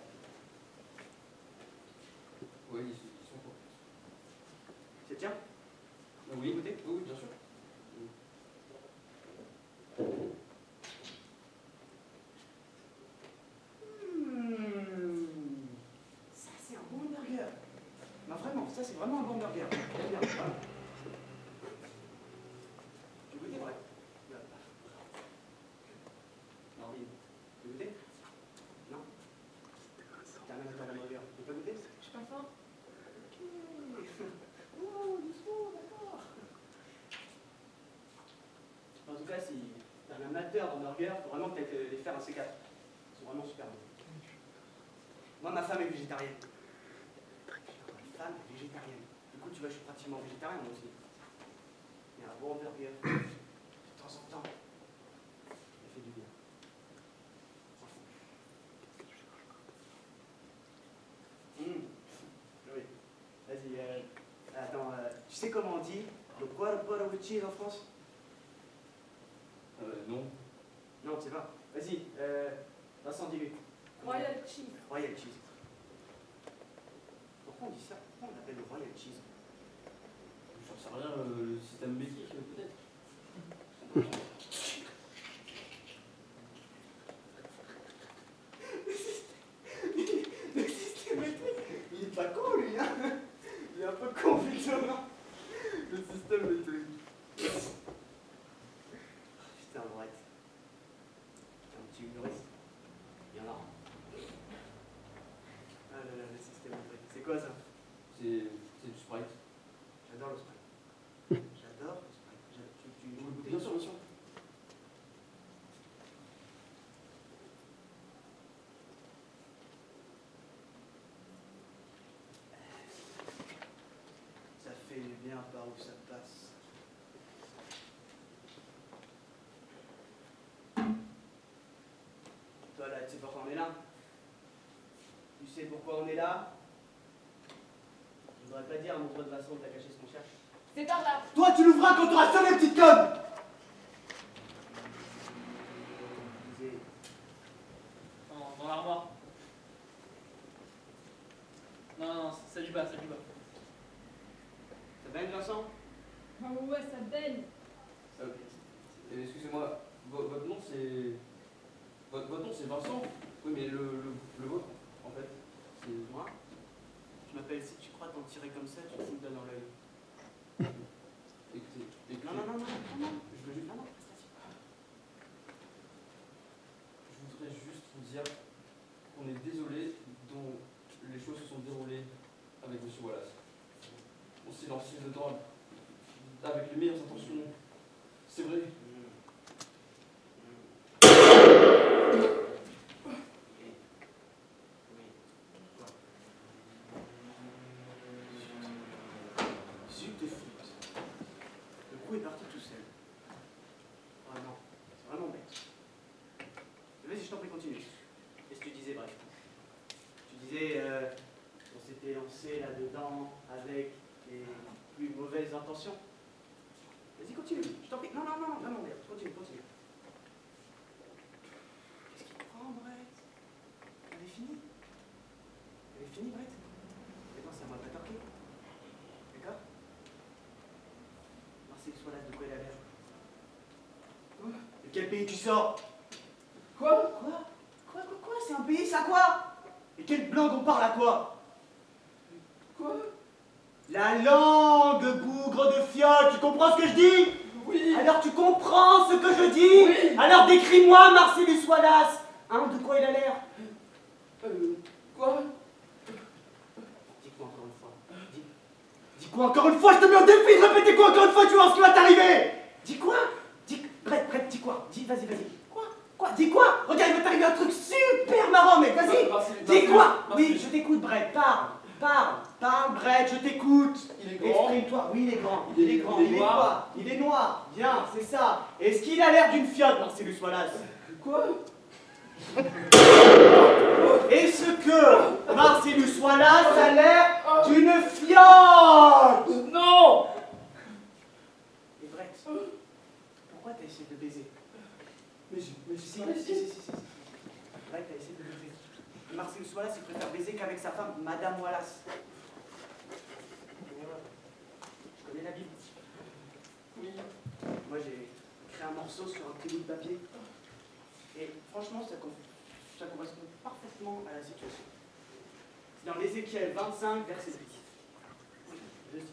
Oui, ils sont forts. C'est tiens? Oui, écoutez? Oui, bien sûr. Ça, c'est un bon hamburger. Non, vraiment, ça, c'est vraiment un bon hamburger. Très bien, voilà. Tu goûtais, ouais? Non, oui. Tu goûtais? Non? T'es un amateur d'hamburger. Tu peux pas goûter? Je suis pas faim. Ok. Oh, doucement, d'accord. En tout cas, si t'es un amateur d'hamburger, faut vraiment peut-être les faire un C4. Ils sont vraiment super bons. Moi, ma femme est végétarienne. Ma femme est végétarienne. Du coup, tu vois, je suis pratiquement végétarien, moi aussi. Mais un bon hamburger, de temps en temps, ça fait du bien. Franchement. Oui. Vas-y, attends, tu sais comment on dit le cuerpo with cheese en France? Non. Non, tu sais pas. Vas-y, Vincent, dis-lui. Royal cheese. Royal cheese. Pourquoi on dit ça? Pourquoi on l'appelle le Royal cheese? J'en sais rien, le système métrique, peut-être. Le système métrique, il est pas con, lui, hein? Il est un peu con, effectivement. Le système métrique. Putain, Brett. Un petit humoriste. Il y en a un. Ah là là, le système métrique. C'est quoi ça? C'est du Sprite. J'adore le Sprite. J'adore le Sprite. Bien sûr, bien sûr. Ça fait du bien par où ça passe. Toi là, tu sais pourquoi on est là? Tu sais pourquoi on est là? Je voudrais pas dire à mon doigt de Vincent de t'as caché ce qu'on cherche. C'est par là. Toi, tu l'ouvras quand t'auras sonné, petite conne. Je disais, Dans l'armoire. Non, c'est du bas, c'est du bas. ça va, Vincent? Oh ouais, ça baigne. Excusez-moi, votre nom c'est. Votre nom c'est Vincent? Oui, mais le vôtre, en fait, c'est. Moi? Je m'appelle, si tu crois t'en tirer comme ça, tu te fous le doigt dans l'œil. Écoutez, Non, je veux juste. Non, reste assis. je voudrais juste vous dire qu'on est désolé dont les choses se sont déroulées avec M. Wallace. On s'est lancé dedans avec les meilleures intentions. C'est vrai. Zut de flûte. Le coup est parti tout seul. Vraiment, c'est vraiment bête. Vas-y, je t'en prie, continue. Qu'est-ce que tu disais, bref? Tu disais qu'on s'était lancé là-dedans avec les plus mauvaises intentions. Vas-y, continue. Je t'en prie. Non, merde. Continue. Qu'est-ce qui te prend, Brett? Elle est finie, Brett? Maintenant, c'est à moi de t'attaquer. D'accord? Marcel Wallace, de quoi il a l'air? De quel pays tu sors? Quoi? C'est un pays, ça quoi? Et quelle langue on parle à quoi? Quoi? La langue, bougre de fiole, tu comprends ce que je dis? Oui. Alors tu comprends ce que je dis? Oui. Alors décris-moi Marcellus Wallace. Hein, de quoi il a l'air? Quoi? Dis-moi encore une fois. Dis quoi encore une fois? Je te mets au défi de répéter quoi encore une fois, tu vois ce qui va t'arriver? Dis quoi? Brett, dis quoi? Vas-y. Quoi? Dis quoi? Regarde, il va t'arriver un truc super marrant, mec, vas-y! Dis quoi? Oui, je t'écoute, Brett, parle, Brett, je t'écoute! Il est grand. Exprime-toi. Oui, il est grand. Il est noir. Quoi? Il est noir. Bien, c'est ça. Est-ce qu'il a l'air d'une fiole, Marcellus Wallace? Quoi? Est-ce que Marcellus Wallace a l'air d'une fiole? Non! Et Brett, pourquoi t'as essayé de baiser? Mais Si. Brett, t'as essayé de baiser. Marcellus Wallace, il préfère baiser qu'avec sa femme, Madame Wallace. Je connais la Bible. Oui. Moi, j'ai créé un morceau sur un petit bout de papier. Et franchement, ça correspond parfaitement à la situation. C'est dans l'Ézéchiel 25, verset 8. Je cite.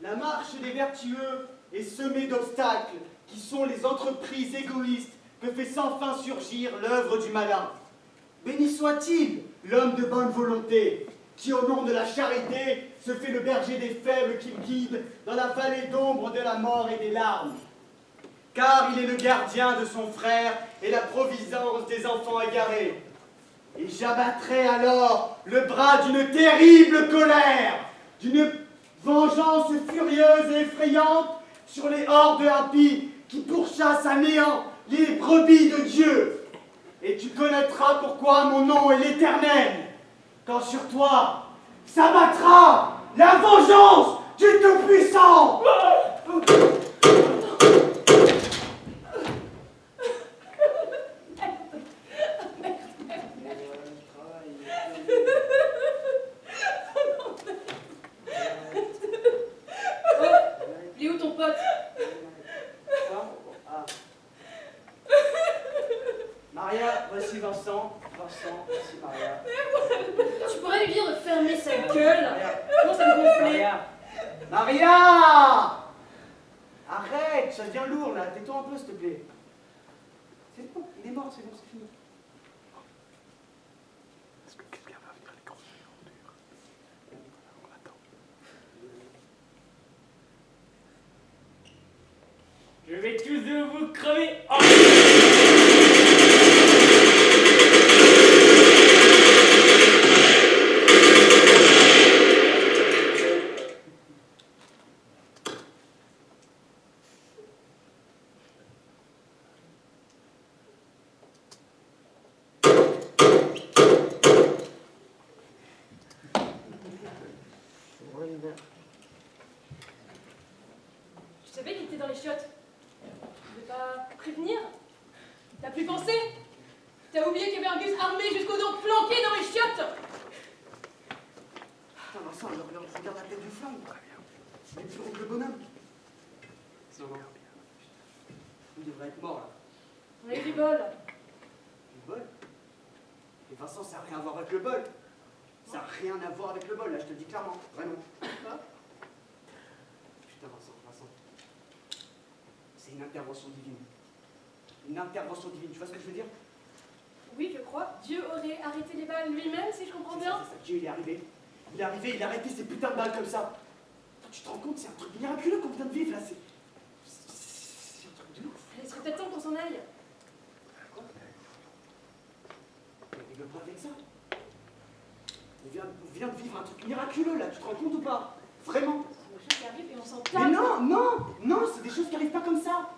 La marche des vertueux est semée d'obstacles, qui sont les entreprises égoïstes que fait sans fin surgir l'œuvre du malin. Béni soit-il l'homme de bonne volonté, qui au nom de la charité se fait le berger des faibles qu'il guide dans la vallée d'ombre de la mort et des larmes. Car il est le gardien de son frère et la providence des enfants égarés. Et j'abattrai alors le bras d'une terrible colère, d'une vengeance furieuse et effrayante sur les hordes impies qui pourchassent à néant les brebis de Dieu. Et tu connaîtras pourquoi mon nom est l'Éternel, quand sur toi s'abattra la vengeance du Tout-Puissant. Il est où ton pote? Maria, voici Vincent. Voici Maria. Tu pourrais lui dire de fermer sa gueule. Maria. Comment ça me gonfler? Maria! Arrête, ça devient lourd là, tais-toi un peu s'il te plaît. C'est bon, il est mort, c'est bon, c'est fini. Est-ce que quelqu'un va venir les crever en dur? On attend. Je vais tous vous crever en... dans les chiottes. Tu veux pas prévenir? T'as plus pensé? T'as oublié qu'il y avait un bus armé jusqu'aux dents planqué dans les chiottes? Putain, Vincent, regarde la tête du flingue. Il est plus gros que le bonhomme. Non, non. Il devrait être mort, là. On a eu du bol. Le bol? Et Vincent, ça n'a rien à voir avec le bol. Ça n'a rien à voir avec le bol, là, je te le dis clairement. Vraiment. Quoi? Putain, Vincent. C'est une intervention divine. Une intervention divine, tu vois ce que je veux dire? Oui, je crois. Dieu aurait arrêté les balles lui-même, si je comprends bien. C'est ça, Dieu, il est arrivé. Il est arrivé, il a arrêté ces putains de balles comme ça. Toi, tu te rends compte, c'est un truc miraculeux qu'on vient de vivre, là. C'est un truc de ouf. Il serait peut-être temps qu'on s'en aille. Quoi? Mais rigole pas avec ça. On vient de vivre un truc miraculeux, là. Tu te rends compte ou pas? Vraiment? C'est des choses qui arrivent et on s'en tape. Mais non, c'est des choses qui arrivent pas comme ça.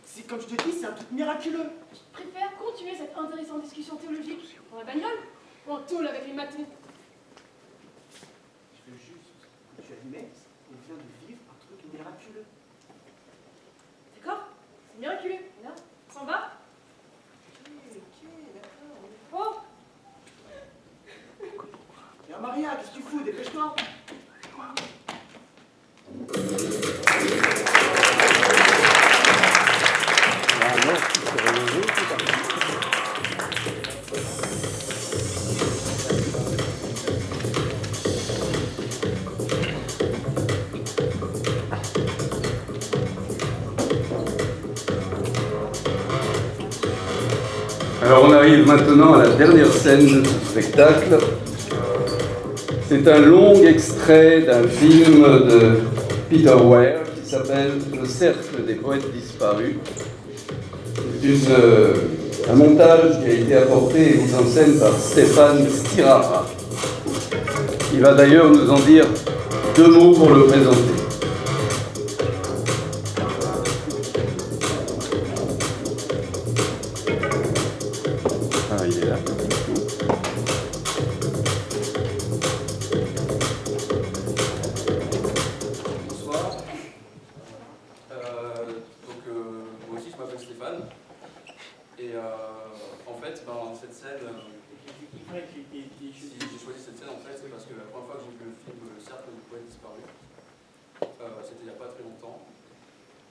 C'est comme je te dis, c'est un truc miraculeux. Je préfère continuer cette intéressante discussion théologique dans la bagnole ou en tôle avec les matons. Je veux juste que tu admettes qu'on vient de vivre un truc miraculeux. D'accord? C'est miraculeux. Là, on s'en va? D'accord. Oh! Viens Maria, qu'est-ce que tu fous? Dépêche-toi. Alors on arrive maintenant à la dernière scène de ce spectacle. C'est un long extrait d'un film de Peter Weir qui s'appelle Le Cercle des poètes disparus. C'est un montage qui a été apporté et mis en scène par Stéphane Stirara. Il va d'ailleurs nous en dire 2 mots pour le présenter. Ah, il est là. Bonsoir. Moi aussi je m'appelle Stéphane. Et en fait, dans cette scène, si j'ai choisi cette scène en fait, c'est parce que la première fois que j'ai vu le film Le Cercle des poètes disparus, c'était il n'y a pas très longtemps.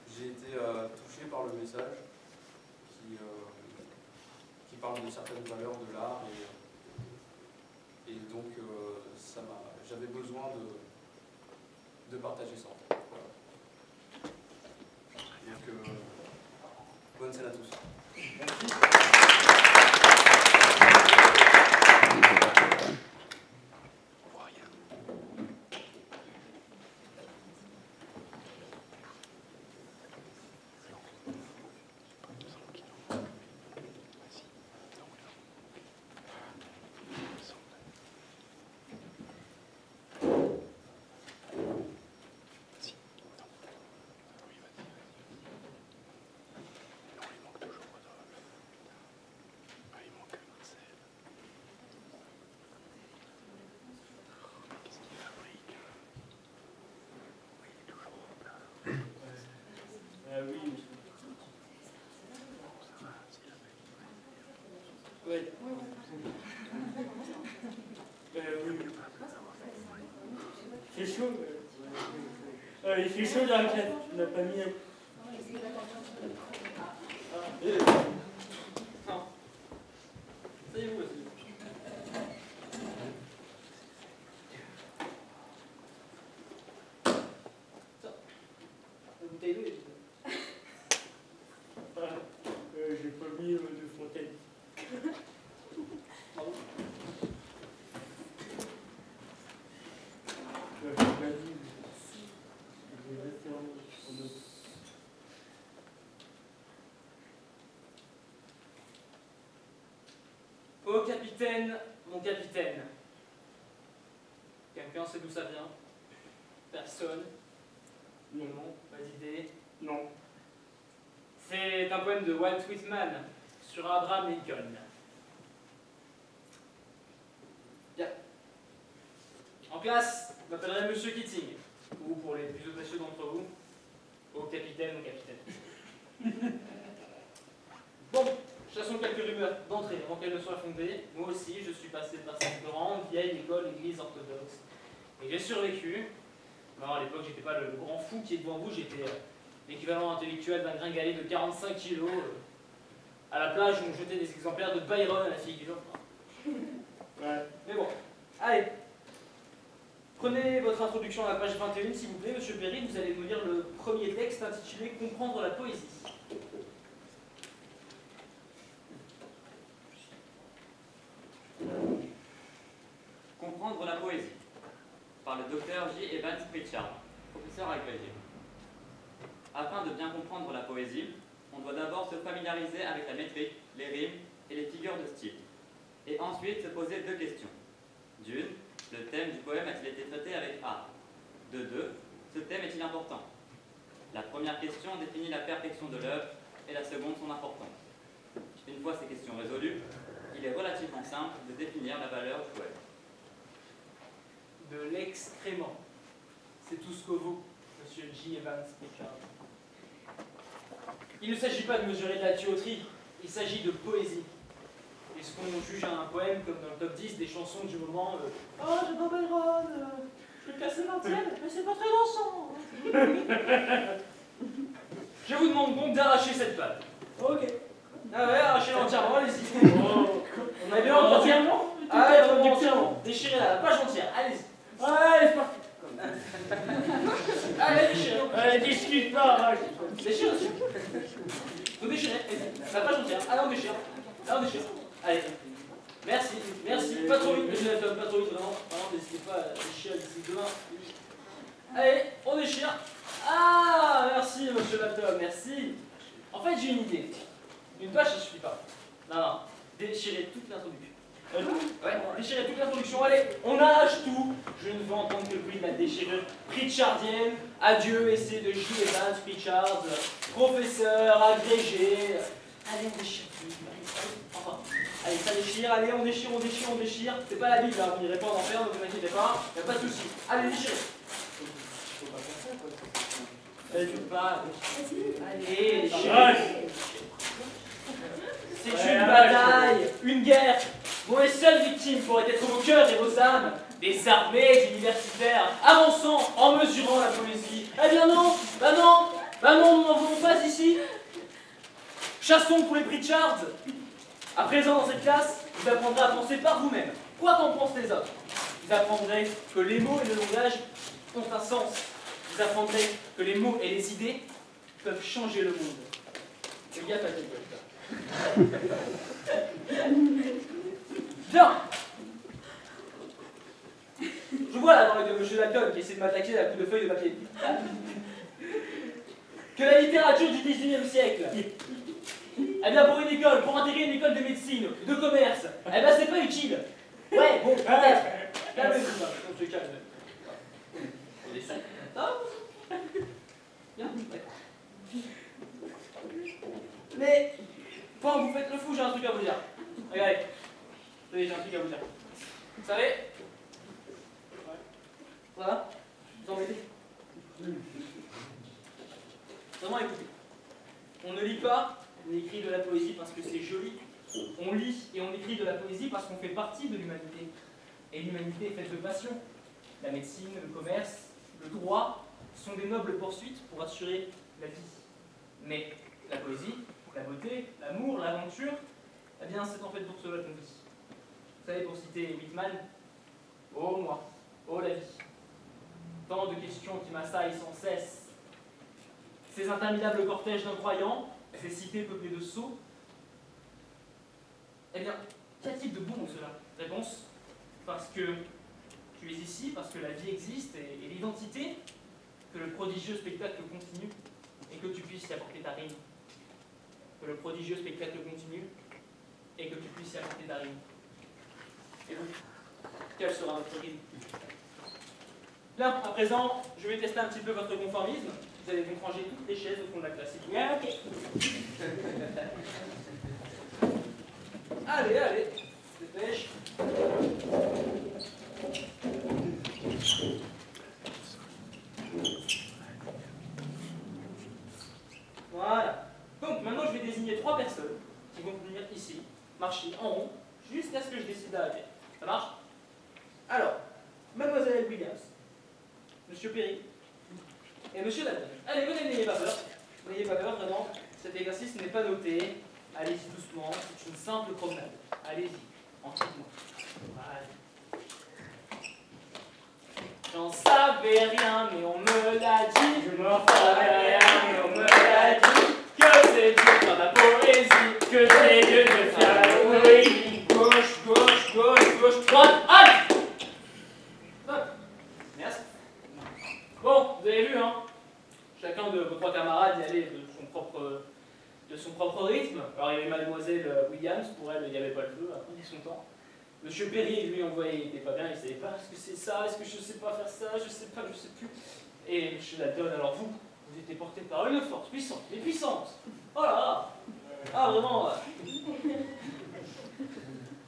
J'ai été touché par le message qui parle de certaines valeurs de l'art et donc j'avais besoin de partager ça. Voilà. Donc, bonne scène à tous. Oui. Oui. C'est chaud. Il fait chaud dans la classe. On n'a pas mis. Non. Ça y est, vous aussi. La bouteille d'eau, J'ai pas mis de fontaine. Pardon. Oh capitaine, mon capitaine. Quelqu'un sait d'où ça vient? Personne? Non. Pas d'idée? Non. C'est un poème de Walt Whitman sur Abraham Lincoln. Bien. En classe, je m'appellerai Monsieur Keating, ou pour les plus audacieux d'entre vous, au capitaine. qu'elle ne soit fondée, moi aussi je suis passé par cette grande vieille école église orthodoxe. Et j'ai survécu. Non, à l'époque j'étais pas le grand fou qui est devant vous, j'étais l'équivalent intellectuel d'un gringalet de 45 kilos. À la plage, on jetait des exemplaires de Byron à la figure. Ouais. Mais bon, allez. Prenez votre introduction à la page 21, s'il vous plaît, Monsieur Perry. Vous allez nous lire le premier texte intitulé « Comprendre la poésie ». Comprendre la poésie, par le docteur J. Evans Pritchard, professeur agrégé. Afin de bien comprendre la poésie, on doit d'abord se familiariser avec la métrique, les rimes et les figures de style, et ensuite se poser deux questions. D'une, le thème du poème a-t-il été traité avec art? De deux, ce thème est-il important? La première question définit la perfection de l'œuvre et la seconde son importance. Une fois ces questions résolues, il est relativement simple de définir la valeur du poème. De l'excrément. C'est tout ce que vaut, Monsieur J. Evans Pritchard. Il ne s'agit pas de mesurer de la tuyauterie, il s'agit de poésie. Est-ce qu'on juge un poème comme dans le top 10 des chansons du moment oh, j'adore Byron, je vais casser 20e, mais c'est pas très dansant. Je vous demande donc d'arracher cette page. Ok. Ah ouais, arrachez-la entièrement, allez-y. On a bien entendu. Entièrement? Ah ouais, entièrement. Déchirez la page entière, allez-y. Ouais, c'est parti. Allez, déchirez. Allez, discute pas. Déchirez dessus. Vous déchirez, la page entière. Allez, on déchire. Allez, on déchire. Allez. Merci, merci. Pas trop vite, monsieur Latom, pas trop vite, vraiment. Vraiment, n'hésitez pas à déchirer d'ici demain. Allez, on déchire. Ah, merci, monsieur Latom, merci. En fait, j'ai une idée. Une page, ça suffit pas. Non, déchirez toute l'introduction. Ouais, déchirez toute l'introduction. Allez, on arrache tout. Je ne veux entendre que le bruit de la déchirure pritchardienne. Adieu, essai de J. Evans Pritchard, professeur, agrégé. Allez, on déchire. Enfin, allez, ça déchire. Allez, on déchire, on déchire, on déchire. C'est pas la Bible, hein. Vous n'irez pas en enfer, ne vous inquiétez pas. Y a pas de souci. Allez, déchirez. Faut pas faire ça, quoi. Elle ne pas. Allez, déchirez. C'est une bataille, une guerre, dont les seules victimes pourraient être vos cœurs et vos âmes, des armées universitaires avançant en mesurant la poésie. Eh bien non, bah non, nous n'en voulons pas ici. Chassons pour les Pritchards. À présent, dans cette classe, vous apprendrez à penser par vous-même, quoi qu'en pensent les autres. Vous apprendrez que les mots et le langage ont un sens. Vous apprendrez que les mots et les idées peuvent changer le monde. Fais gaffe à cette chose. Bien. Je vois là dans l'œil de M. Latom qui essaie de m'attaquer à coups de feuille de papier. Que la littérature du XIXe siècle, eh bien pour une école, pour intégrer une école de médecine, de commerce, eh bien c'est pas utile. Ouais, bon, peut-être. Calmez-vous, on se calme. Il est sale. Ah. Bien, d'accord. Mais, quand vous faites le fou, j'ai un truc à vous dire. Regardez. J'ai un truc à vous dire. Vous savez? Ouais. Voilà. Vous embêtez? Vraiment, écoutez. On ne lit pas, on écrit de la poésie parce que c'est joli. On lit et on écrit de la poésie parce qu'on fait partie de l'humanité. Et l'humanité est faite de passion. La médecine, le commerce, le droit sont des nobles poursuites pour assurer la vie. Mais la poésie, la beauté, l'amour, l'aventure, eh bien c'est en fait pour cela qu'on vit. Vous savez, pour citer Whitman, oh moi, oh la vie, tant de questions qui m'assaillent sans cesse, ces interminables cortèges d'incroyants, ces cités peuplées de sots, eh bien, qu'y a-t-il de bon dans cela? Réponse, parce que tu es ici, parce que la vie existe, et l'identité, que le prodigieux spectacle continue, et que tu puisses y apporter ta rime. Que le prodigieux spectacle continue, et que tu puisses y apporter ta rime. Et donc, quelle sera votre rime? Bien, à présent, je vais tester un petit peu votre conformisme. Vous allez donc ranger toutes les chaises au fond de la classe. Yeah, ok. Allez, allez, dépêche. Voilà. Donc, maintenant, je vais désigner 3 personnes qui vont venir ici, marcher en rond jusqu'à ce que je décide d'arrêter. Ça marche? Alors, mademoiselle Williams, monsieur Perry et monsieur Ladon. Allez, venez, n'ayez pas peur. N'ayez pas peur, vraiment. Cet exercice n'est pas noté. Allez-y doucement, c'est une simple promenade. Allez-y, entraîne-moi. Voilà. J'en savais rien, mais on me l'a dit. Je m'en savais rien, mais on me l'a dit. Que c'est dur de faire la poésie. Que c'est dur de faire la poésie. Gauche, gauche, gauche, gauche, droite, halte. Stop. Merci. Bon, vous avez vu, hein. Chacun de vos trois camarades y allait de son propre rythme. Alors il y avait mademoiselle Williams, pour elle il n'y avait pas le feu, elle prenait son temps. Monsieur Perry, lui, on voyait, il n'était pas bien, il ne savait pas, est-ce que c'est ça, est-ce que je ne sais pas faire ça, je ne sais pas, je ne sais plus. Et monsieur Ladon, alors vous étiez porté par une force puissante, mais puissante. Oh là là. Ah vraiment. Vous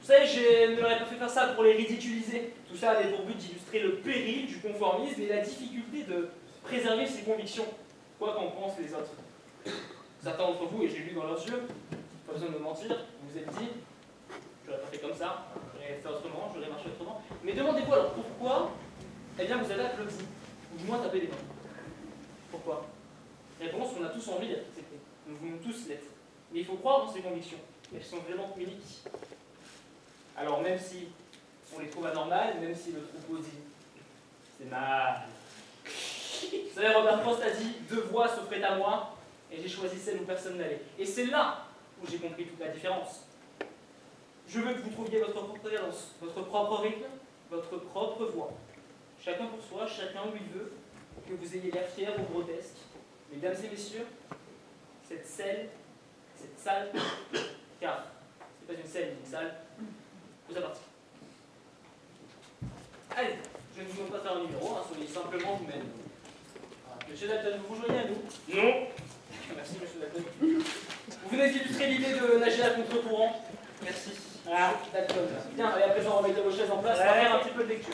savez, je ne leur ai pas fait faire ça pour les ridiculiser. Tout ça avait pour but d'illustrer le péril du conformisme et la difficulté de préserver ses convictions, quoi qu'en pensent les autres. Certains d'entre vous, et j'ai lu dans leurs yeux, pas besoin de me mentir, vous vous êtes dit, j'aurais pas fait comme ça, j'aurais fait autrement, j'aurais marché autrement. Mais demandez-vous alors pourquoi, eh bien vous avez applaudi, ou du moins tapé des mains. Pourquoi? Réponse, on a tous envie d'être acceptés. Nous voulons tous l'être. Mais il faut croire dans ces convictions. Elles sont vraiment uniques. Alors même si on les trouve anormales, même si le troupeau dit c'est mal. Vous savez, Robert Frost a dit « Deux voix s'offraient à moi, et j'ai choisi celle où personne n'allait. » Et c'est là où j'ai compris toute la différence. Je veux que vous trouviez votre propre cadence, votre propre rythme, votre propre voix. Chacun pour soi, chacun où il veut, que vous ayez l'air fier ou grotesque. Mesdames et messieurs, cette salle, car c'est pas une scène, une salle, vous appartient. Allez, je ne vous demande pas de faire un numéro, hein, soyez simplement vous-même. Monsieur Dalton, vous vous joignez à nous? Non. Merci, monsieur Dalton. Vous venez d'illustrer l'idée de nager à contre-courant. Merci. Ah. Dalton. Bien, allez, à présent, remettez vos chaises en place, on va faire un petit peu de lecture.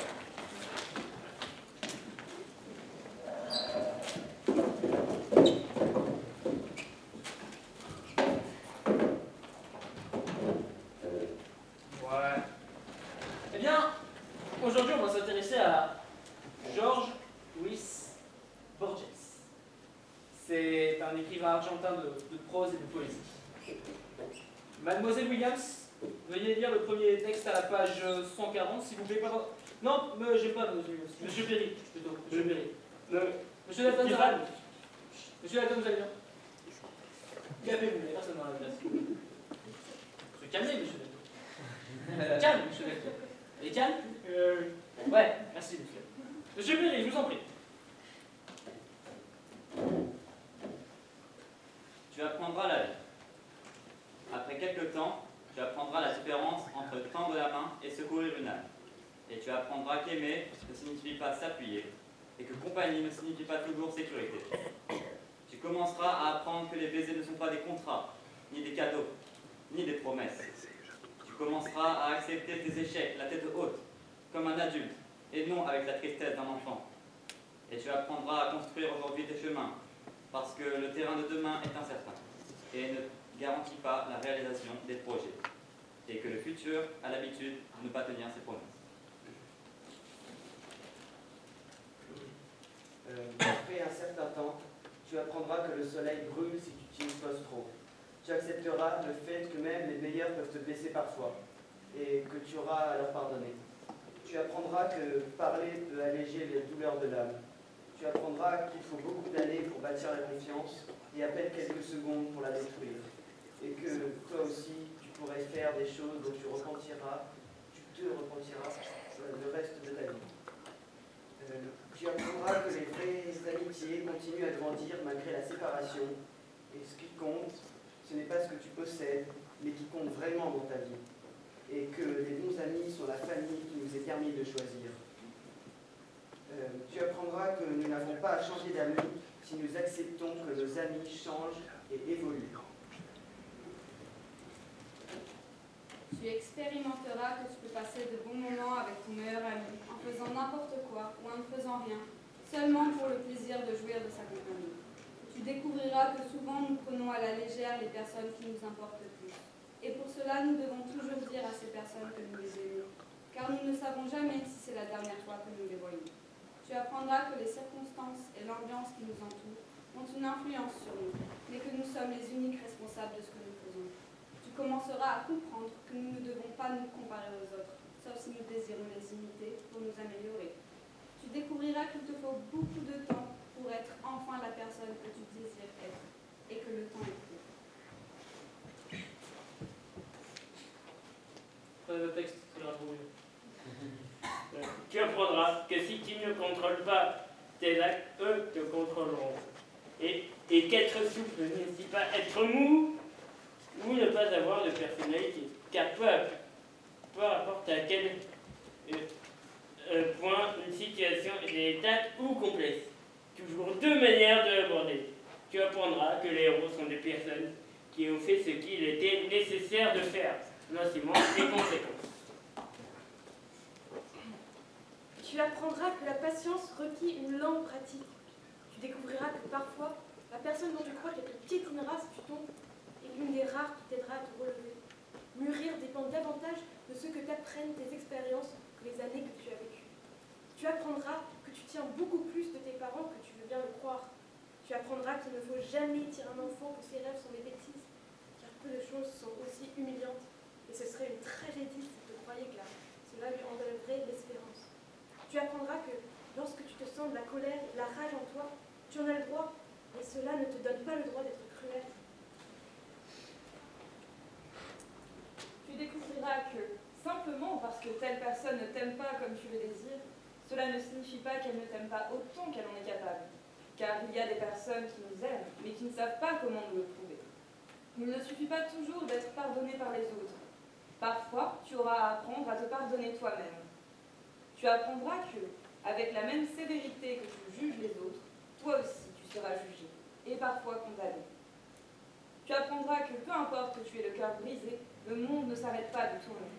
Ouais. Eh bien, aujourd'hui, on va s'intéresser à George Luis Borges. C'est un écrivain argentin de prose et de poésie. Mademoiselle Williams, veuillez lire le premier texte à la page 140, s'il vous plaît. Non, j'ai pas, monsieur Perry, plutôt. Monsieur Perry. Monsieur Dalton, ça va? Monsieur Dalton, vous allez bien? Calmez-vous, il n'y a personne dans la classe. Vous calmez, monsieur Dalton. Calme, monsieur Dalton. Et calme? Ouais, merci, monsieur. Monsieur Perry, je vous en prie. Tu apprendras la vie. Après quelque temps, tu apprendras la différence entre tendre la main et secourir une âme. Et tu apprendras qu'aimer ne signifie pas s'appuyer, et que compagnie ne signifie pas toujours sécurité. Tu commenceras à apprendre que les baisers ne sont pas des contrats, ni des cadeaux, ni des promesses. Tu commenceras à accepter tes échecs, la tête haute, comme un adulte, et non avec la tristesse d'un enfant. Et tu apprendras à construire aujourd'hui tes chemins, parce que le terrain de demain est incertain, et ne garantit pas la réalisation des projets, et que le futur a l'habitude de ne pas tenir ses promesses. Après un certain temps, tu apprendras que le soleil brûle si tu t'y exposes trop. Tu accepteras le fait que même les meilleurs peuvent te blesser parfois, et que tu auras à leur pardonner. Tu apprendras que parler peut alléger les douleurs de l'âme. Tu apprendras qu'il faut beaucoup d'années pour bâtir la confiance, et à peine quelques secondes pour la détruire. Et que toi aussi, tu pourrais faire des choses dont tu te repentiras le reste de ta vie. Tu apprendras que les vraies amitiés continuent à grandir malgré la séparation. Et ce qui compte, ce n'est pas ce que tu possèdes, mais qui compte vraiment dans ta vie. Et que les bons amis sont la famille qui nous est permis de choisir. Tu apprendras que nous n'avons pas à changer d'amis si nous acceptons que nos amis changent et évoluent. Tu expérimenteras que tu peux passer de bons moments avec ton meilleur ami en faisant n'importe quoi ou en ne faisant rien, seulement pour le plaisir de jouir de sa compagnie. Tu découvriras que souvent nous prenons à la légère les personnes qui nous importent le plus. Et pour cela, cela, nous devons toujours dire à ces personnes que nous les aimons, car nous ne savons jamais si c'est la dernière fois que nous les voyons. Tu apprendras que les circonstances et l'ambiance qui nous entourent ont une influence sur nous, mais que nous sommes les uniques responsables de ce que nous faisons. Tu commenceras à comprendre que nous ne devons pas nous comparer aux autres, sauf si nous désirons les imiter pour nous améliorer. Tu découvriras qu'il te faut beaucoup de temps pour être enfin la personne que tu désires être, et que le temps est court. Le texte, c'est la brouille. Tu apprendras que si tu ne contrôles pas tes actes, eux te contrôleront. Et qu'être souple ne signifie pas être mou ou ne pas avoir de personnalité. Car peu importe à quel point une situation est étape ou complexe, toujours deux manières de l'aborder. Tu apprendras que les héros sont des personnes qui ont fait ce qu'il était nécessaire de faire, non seulement les conséquences. Tu apprendras que la patience requiert une longue pratique. Tu découvriras que parfois, la personne dont tu crois qu'elle te piétinera si tu tombes est l'une des rares qui t'aidera à te relever. Mûrir dépend davantage de ce que t'apprennent tes expériences que les années que tu as vécues. Tu apprendras que tu tiens beaucoup plus de tes parents que tu veux bien le croire. Tu apprendras qu'il ne faut jamais dire à un enfant que ses rêves sont des bêtises, car peu de choses sont aussi humiliantes. Et ce serait une tragédie si tu croyais que cela lui enlèverait l'espérance. Tu apprendras que lorsque tu te sens de la colère et de la rage en toi, tu en as le droit, et cela ne te donne pas le droit d'être cruel. Tu découvriras que, simplement parce que telle personne ne t'aime pas comme tu le désires, cela ne signifie pas qu'elle ne t'aime pas autant qu'elle en est capable. Car il y a des personnes qui nous aiment, mais qui ne savent pas comment nous le prouver. Il ne suffit pas toujours d'être pardonné par les autres. Parfois, tu auras à apprendre à te pardonner toi-même. Tu apprendras que, avec la même sévérité que tu juges les autres, toi aussi tu seras jugé, et parfois condamné. Tu apprendras que peu importe que tu aies le cœur brisé, le monde ne s'arrête pas de tourner.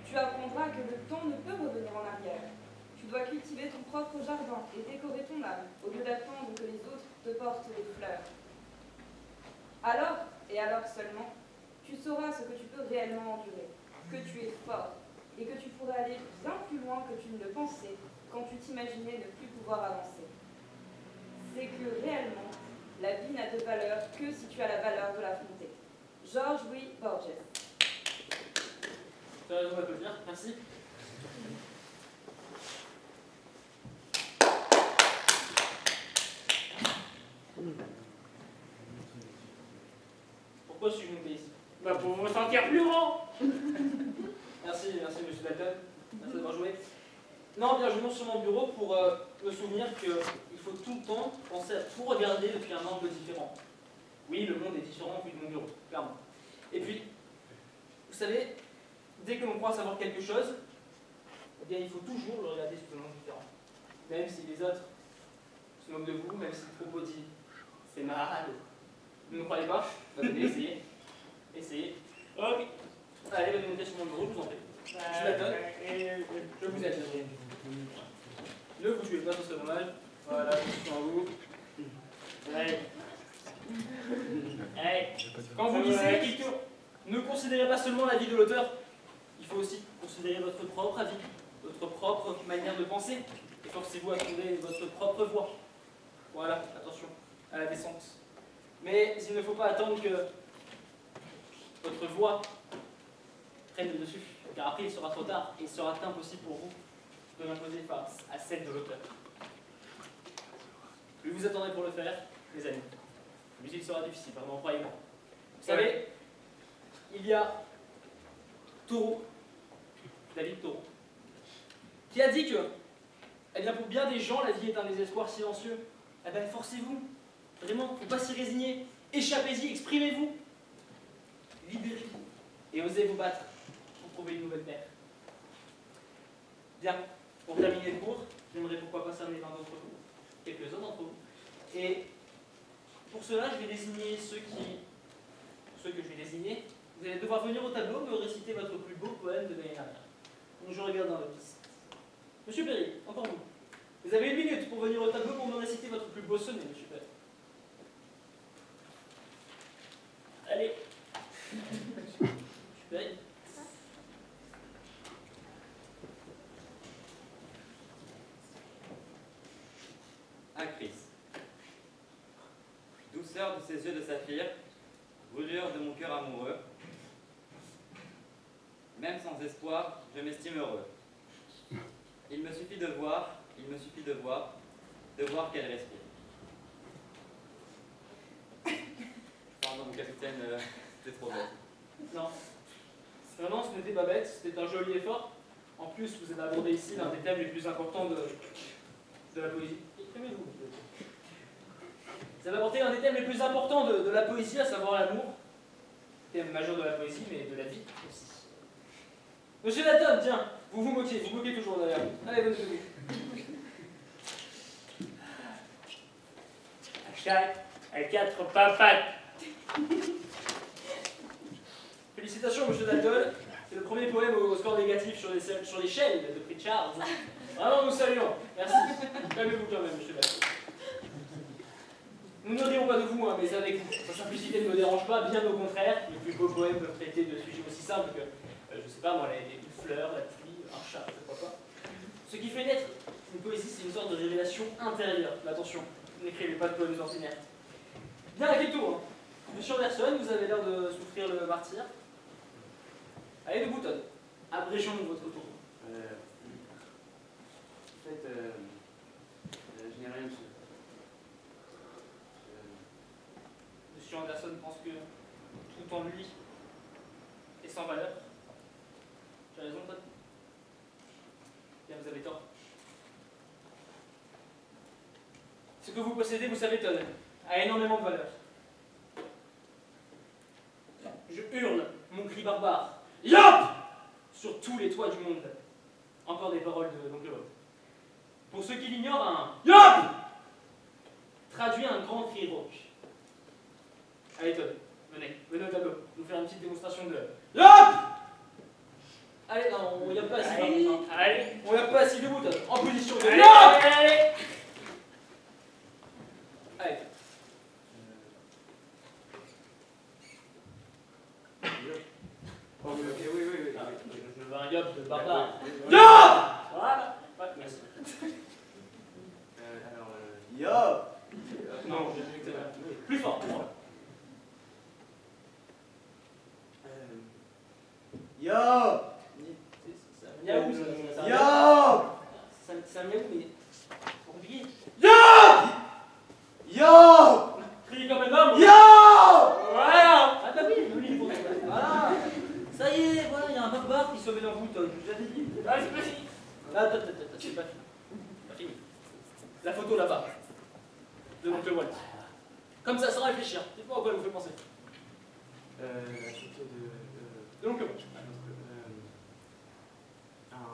Tu apprendras que le temps ne peut revenir en arrière. Tu dois cultiver ton propre jardin et décorer ton âme, au lieu d'attendre que les autres te portent des fleurs. Alors, et alors seulement, tu sauras ce que tu peux réellement endurer, que tu es fort, et que tu pourrais aller bien plus loin que tu ne le pensais quand tu t'imaginais ne plus pouvoir avancer. C'est que réellement, la vie n'a de valeur que si tu as la valeur de l'affronter. George Louis Borges. Tu as raison d'applaudir, merci. Pourquoi suis-je monté ici? Bah pour vous sentir plus grand. Merci monsieur Dalton. Merci d'avoir joué. Non, bien, je monte sur mon bureau pour me souvenir qu'il faut tout le temps penser à tout regarder depuis un angle différent. Oui, le monde est différent vu de mon bureau, clairement. Et puis, vous savez, dès que l'on croit savoir quelque chose, eh bien, il faut toujours le regarder sous un angle différent. Même si les autres se moquent de vous, même si le propos dit « c'est mal », vous ne me croyez pas? Bah, venez, essayez. Essayez. Ok. Allez, venez monter sur mon bureau, je vous en prie. Je la donne. Je vous aide. Ne vous tuez pas, ce serait dommage. Voilà, je suis en vous. Ouais. Hey. Quand vous lisez, ne considérez pas seulement l'avis de l'auteur, il faut aussi considérer votre propre avis, votre propre manière de penser, et forcez-vous à trouver votre propre voie. Voilà, attention à la descente. Mais il ne faut pas attendre que votre voix prenne le dessus, car après il sera trop tard et il sera impossible pour vous de l'imposer face à celle de l'auteur. Plus vous attendrez pour le faire, les amis, plus il sera difficile, vraiment, croyez-moi. Vous savez, il y a Thoreau, David Thoreau, qui a dit que, eh bien, pour bien des gens, la vie est un désespoir silencieux. Eh bien, forcez-vous, vraiment, il ne faut pas s'y résigner. Échappez-y, exprimez-vous, libérez-vous et osez vous battre pour trouver une nouvelle terre. Bien, pour terminer le cours, j'aimerais pourquoi pas cerner l'un d'entre vous, quelques-uns d'entre vous, et pour cela, je vais désigner ceux que je vais désigner. Vous allez devoir venir au tableau me réciter votre plus beau poème de l'année dernière. Donc je regarde dans votre liste. Monsieur Perry, encore vous. Vous avez 1 minute pour venir au tableau pour me réciter votre plus beau sonnet, monsieur Perry. Allez. Noirceur de ses yeux de saphir, brûlure de mon cœur amoureux. Même sans espoir, je m'estime heureux. Il me suffit de voir qu'elle respire. Pardon, mon capitaine, c'était trop bête. Non. Vraiment, ce n'était pas bête, c'était un joli effort. En plus, vous avez abordé ici l'un des thèmes les plus importants de la poésie. Exprimez-vous. Vous avez abordé l'un des thèmes les plus importants de la poésie, à savoir l'amour. Thème majeur de la poésie, mais de la vie aussi. Monsieur Latton, tiens, vous vous moquez toujours d'ailleurs. Allez, bonne journée. Un chat à 4 papates. Félicitations, monsieur Dalton. C'est le premier poème au score négatif sur l'échelle de Pritchard. Vraiment, nous saluons. Merci. Calmez-vous quand même, monsieur Dalton. Nous ne dirons pas de vous, hein, mais avec vous. Sa simplicité ne me dérange pas, bien au contraire. Les plus beaux poèmes peuvent traiter de sujets aussi simples que, je sais pas moi, une fleur, la pluie, un chat, pourquoi pas. Ce qui fait naître une poésie, c'est une sorte de révélation intérieure. Mais attention, n'écrivez pas de poèmes ordinaires. Bien, à quel tour hein. Monsieur Anderson, vous avez l'air de souffrir le martyre. Allez, de boutonne. Abrégeons votre tour. En fait, je n'ai rien, monsieur. Monsieur Anderson pense que tout en lui est sans valeur. J'ai raison, Todd? Bien, vous avez tort. Ce que vous possédez, vous savez, Todd, a énormément de valeur. Je hurle mon cri barbare. Yop! Sur tous les toits du monde. Encore des paroles de l'oncle Bob. Pour ceux qui l'ignorent, un Yop! Traduit un grand cri rauque. Allez, Todd, venez au tableau, nous faire une petite démonstration de Yop! Allez, non, on y a pas assis. Allez. On y a pas assis debout, Todd. En position de Allez, Yop! allez. Allez. Ok, oui. Je veux un Yop de barbare. Yop! Voilà. Ouais, merci. Alors, Yop! Non, j'ai vu que ça. Plus fort, plus fort. Yop! C'est un miaou, ça. Yop! C'est un miaou, mais c'est compliqué. Yop! Yop! Crie comme un homme. Yop! Voilà. Ah bah oui, il faut. Voilà. Ça y est, voilà, il y a un barbare qui se met dans vous, Todd. Je vous avais dit. Ah, c'est pas fini. Attends, c'est pas fini. Pas fini. La photo là-bas. De l'oncle Walt. Comme ça, sans réfléchir. Dites-moi à quoi elle vous fait penser. La photo De l'oncle Walt.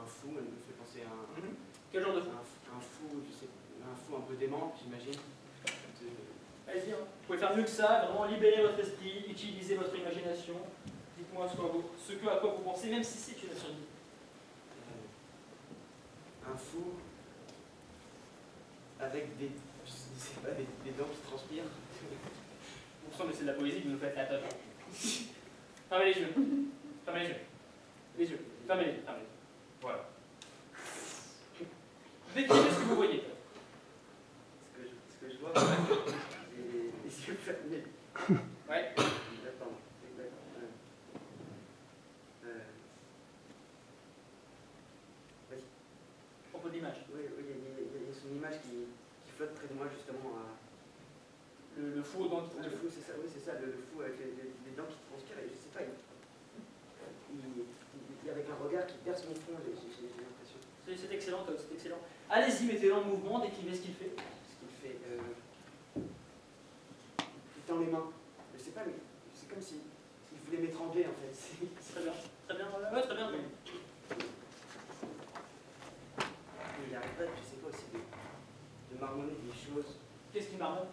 un fou, elle me fait penser à un... Quel genre de fou? Un fou, je sais, un fou un peu dément, j'imagine. Allez-y, hein. Vous pouvez faire mieux que ça, vraiment libérer votre esprit, utiliser votre imagination. Dites-moi ce à quoi vous pensez, même si c'est une absurdité. Un fou avec des, je sais pas, des dents qui transpirent. Vous semblez que c'est de la poésie, vous nous faites la top. Fermez les yeux. Fermez les yeux. Les yeux. Fermez les yeux. Fermez les yeux. Voilà. Décrivez ce que vous voyez. Ce que je vois, j'ai les yeux fermés. Ouais. D'accord. Vas-y. Propos de l'image. Oui, il y a son image qui flotte près de moi, justement. Le fou aux dents qui Le fou, c'est ça, oui, c'est ça, le fou avec les dents qui transpirent, et je sais pas, il avec un regard qui perce mon front, j'ai l'impression. C'est excellent, Todd, c'est excellent. Allez-y, mettez-le en mouvement, décrivez ce qu'il fait. Ce qu'il fait, il tend les mains, je sais pas, mais c'est comme s'il voulait m'étrangler, en fait. Très bien, très bien, ouais, très bien. Il arrête pas, je sais pas aussi, de marmonner des choses. Qu'est-ce qu'il marmonne?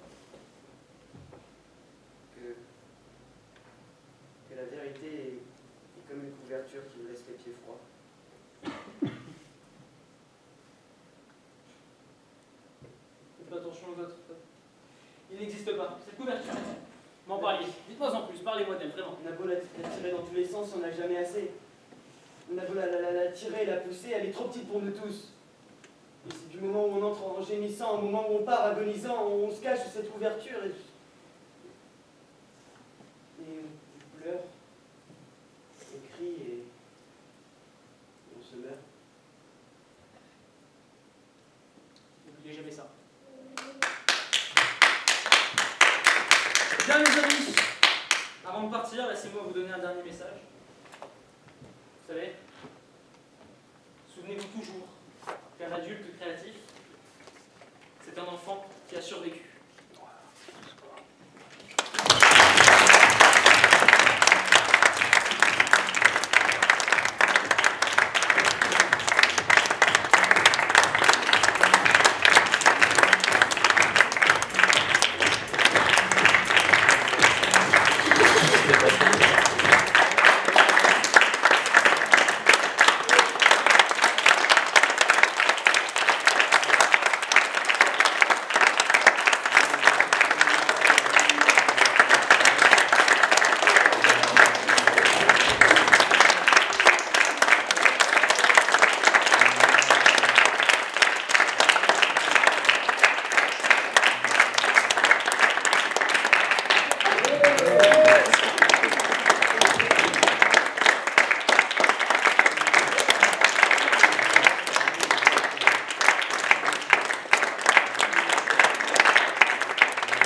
Que la vérité est comme une couverture qui vous laisse les pieds froids. Faites pas attention aux autres. Il n'existe pas. Cette couverture. M'en parliez. Dites-moi en plus, parlez-moi d'elle, vraiment. On a beau la tirer dans tous les sens, on n'a jamais assez. On a beau la tirer et la pousser, elle est trop petite pour nous tous. Et c'est du moment où on entre en gémissant, au moment où on part agonisant, on se cache sous cette couverture. Et on pleure, on crie et on se meurt. N'oubliez jamais ça. Bien mes amis, avant de partir, laissez-moi vous donner un dernier message. Vous savez, souvenez-vous toujours qu'un adulte créatif, c'est un enfant qui a survécu.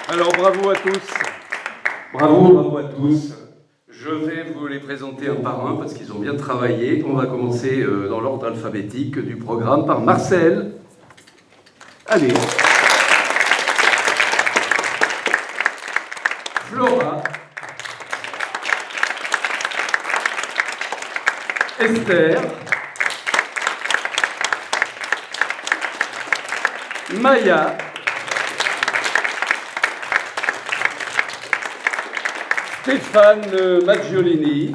Alors bravo à tous, bravo à tous. Je vais vous les présenter un par un parce qu'ils ont bien travaillé. On va commencer dans l'ordre alphabétique du programme par Marcel. Allez. Flora. Esther. Maya. Stéphane Maggiolini,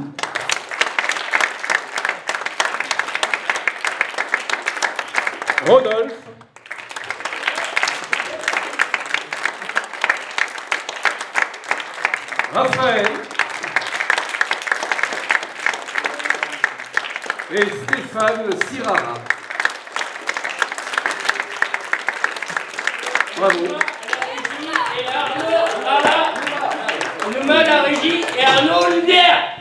Rodolphe, Raphaël et Stéphane Sirara. Bravo. Et Arnaud, voilà, on nous met à la régie et Arnaud Lumière.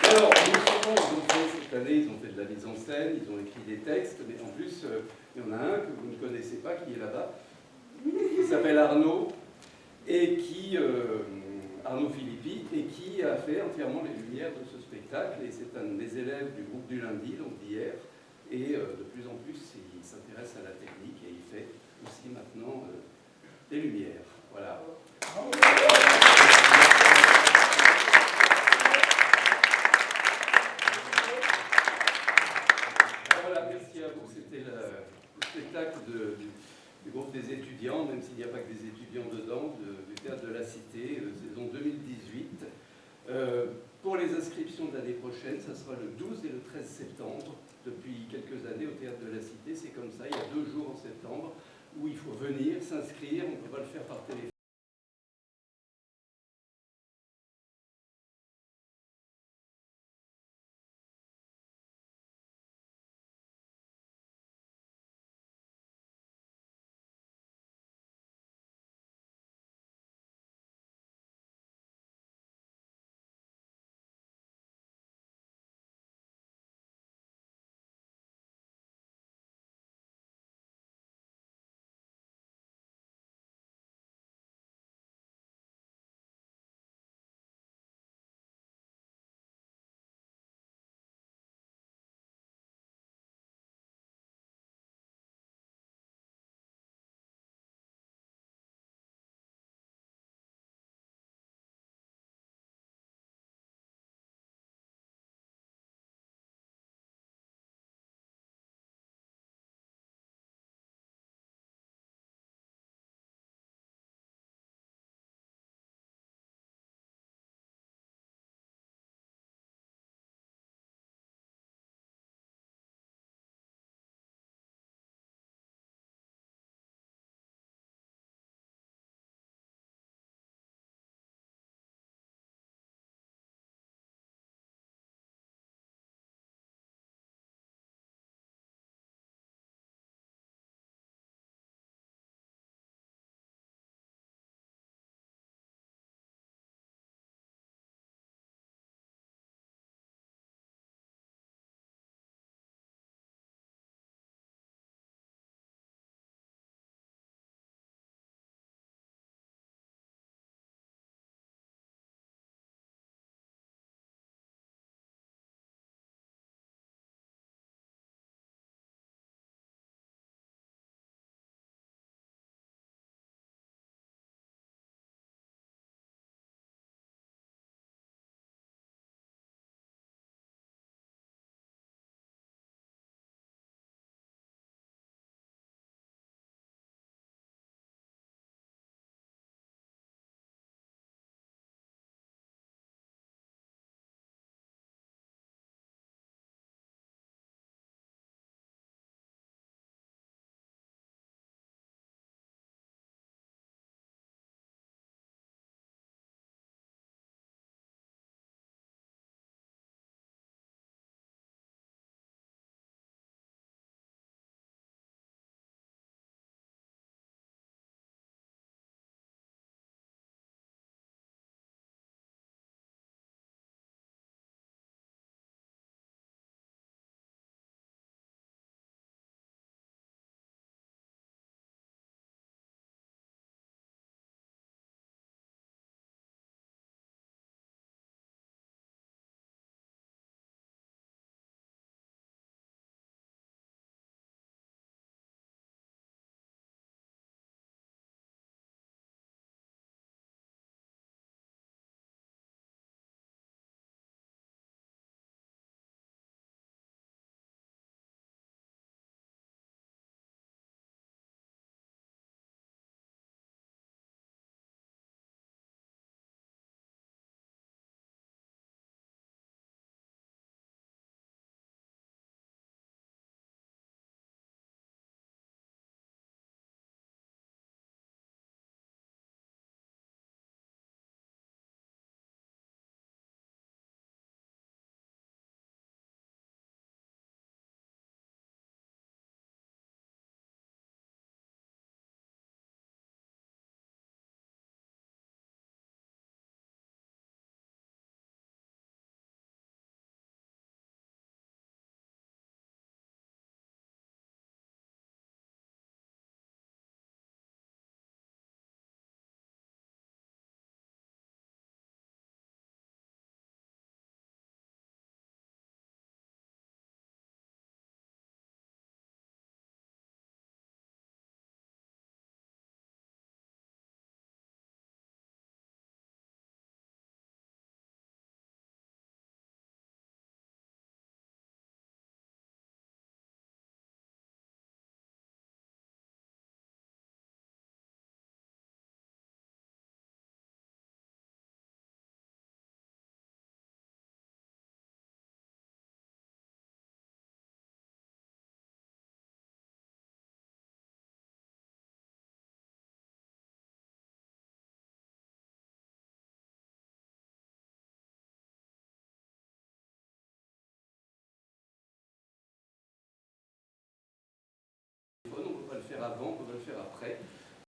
Alors, cette année, ils ont fait de la mise en scène, ils ont écrit des textes, mais en plus, il y en a un que vous ne connaissez pas, qui est là-bas, qui s'appelle Arnaud, et qui, Arnaud Philippi, et qui a fait entièrement les lumières de ce spectacle, et c'est un des élèves du groupe du lundi, donc d'hier, et de plus en plus, il s'intéresse à la technique, et il fait aussi maintenant des lumières. Voilà. Voilà, merci à vous. C'était le spectacle du groupe des étudiants, même s'il n'y a pas que des étudiants dedans, du Théâtre de la Cité, saison 2018. Pour les inscriptions de l'année prochaine, ça sera le 12 et le 13 septembre. Depuis quelques années, au Théâtre de la Cité, c'est comme ça. Il y a 2 jours en septembre où il faut venir s'inscrire. On ne peut pas le faire par téléphone.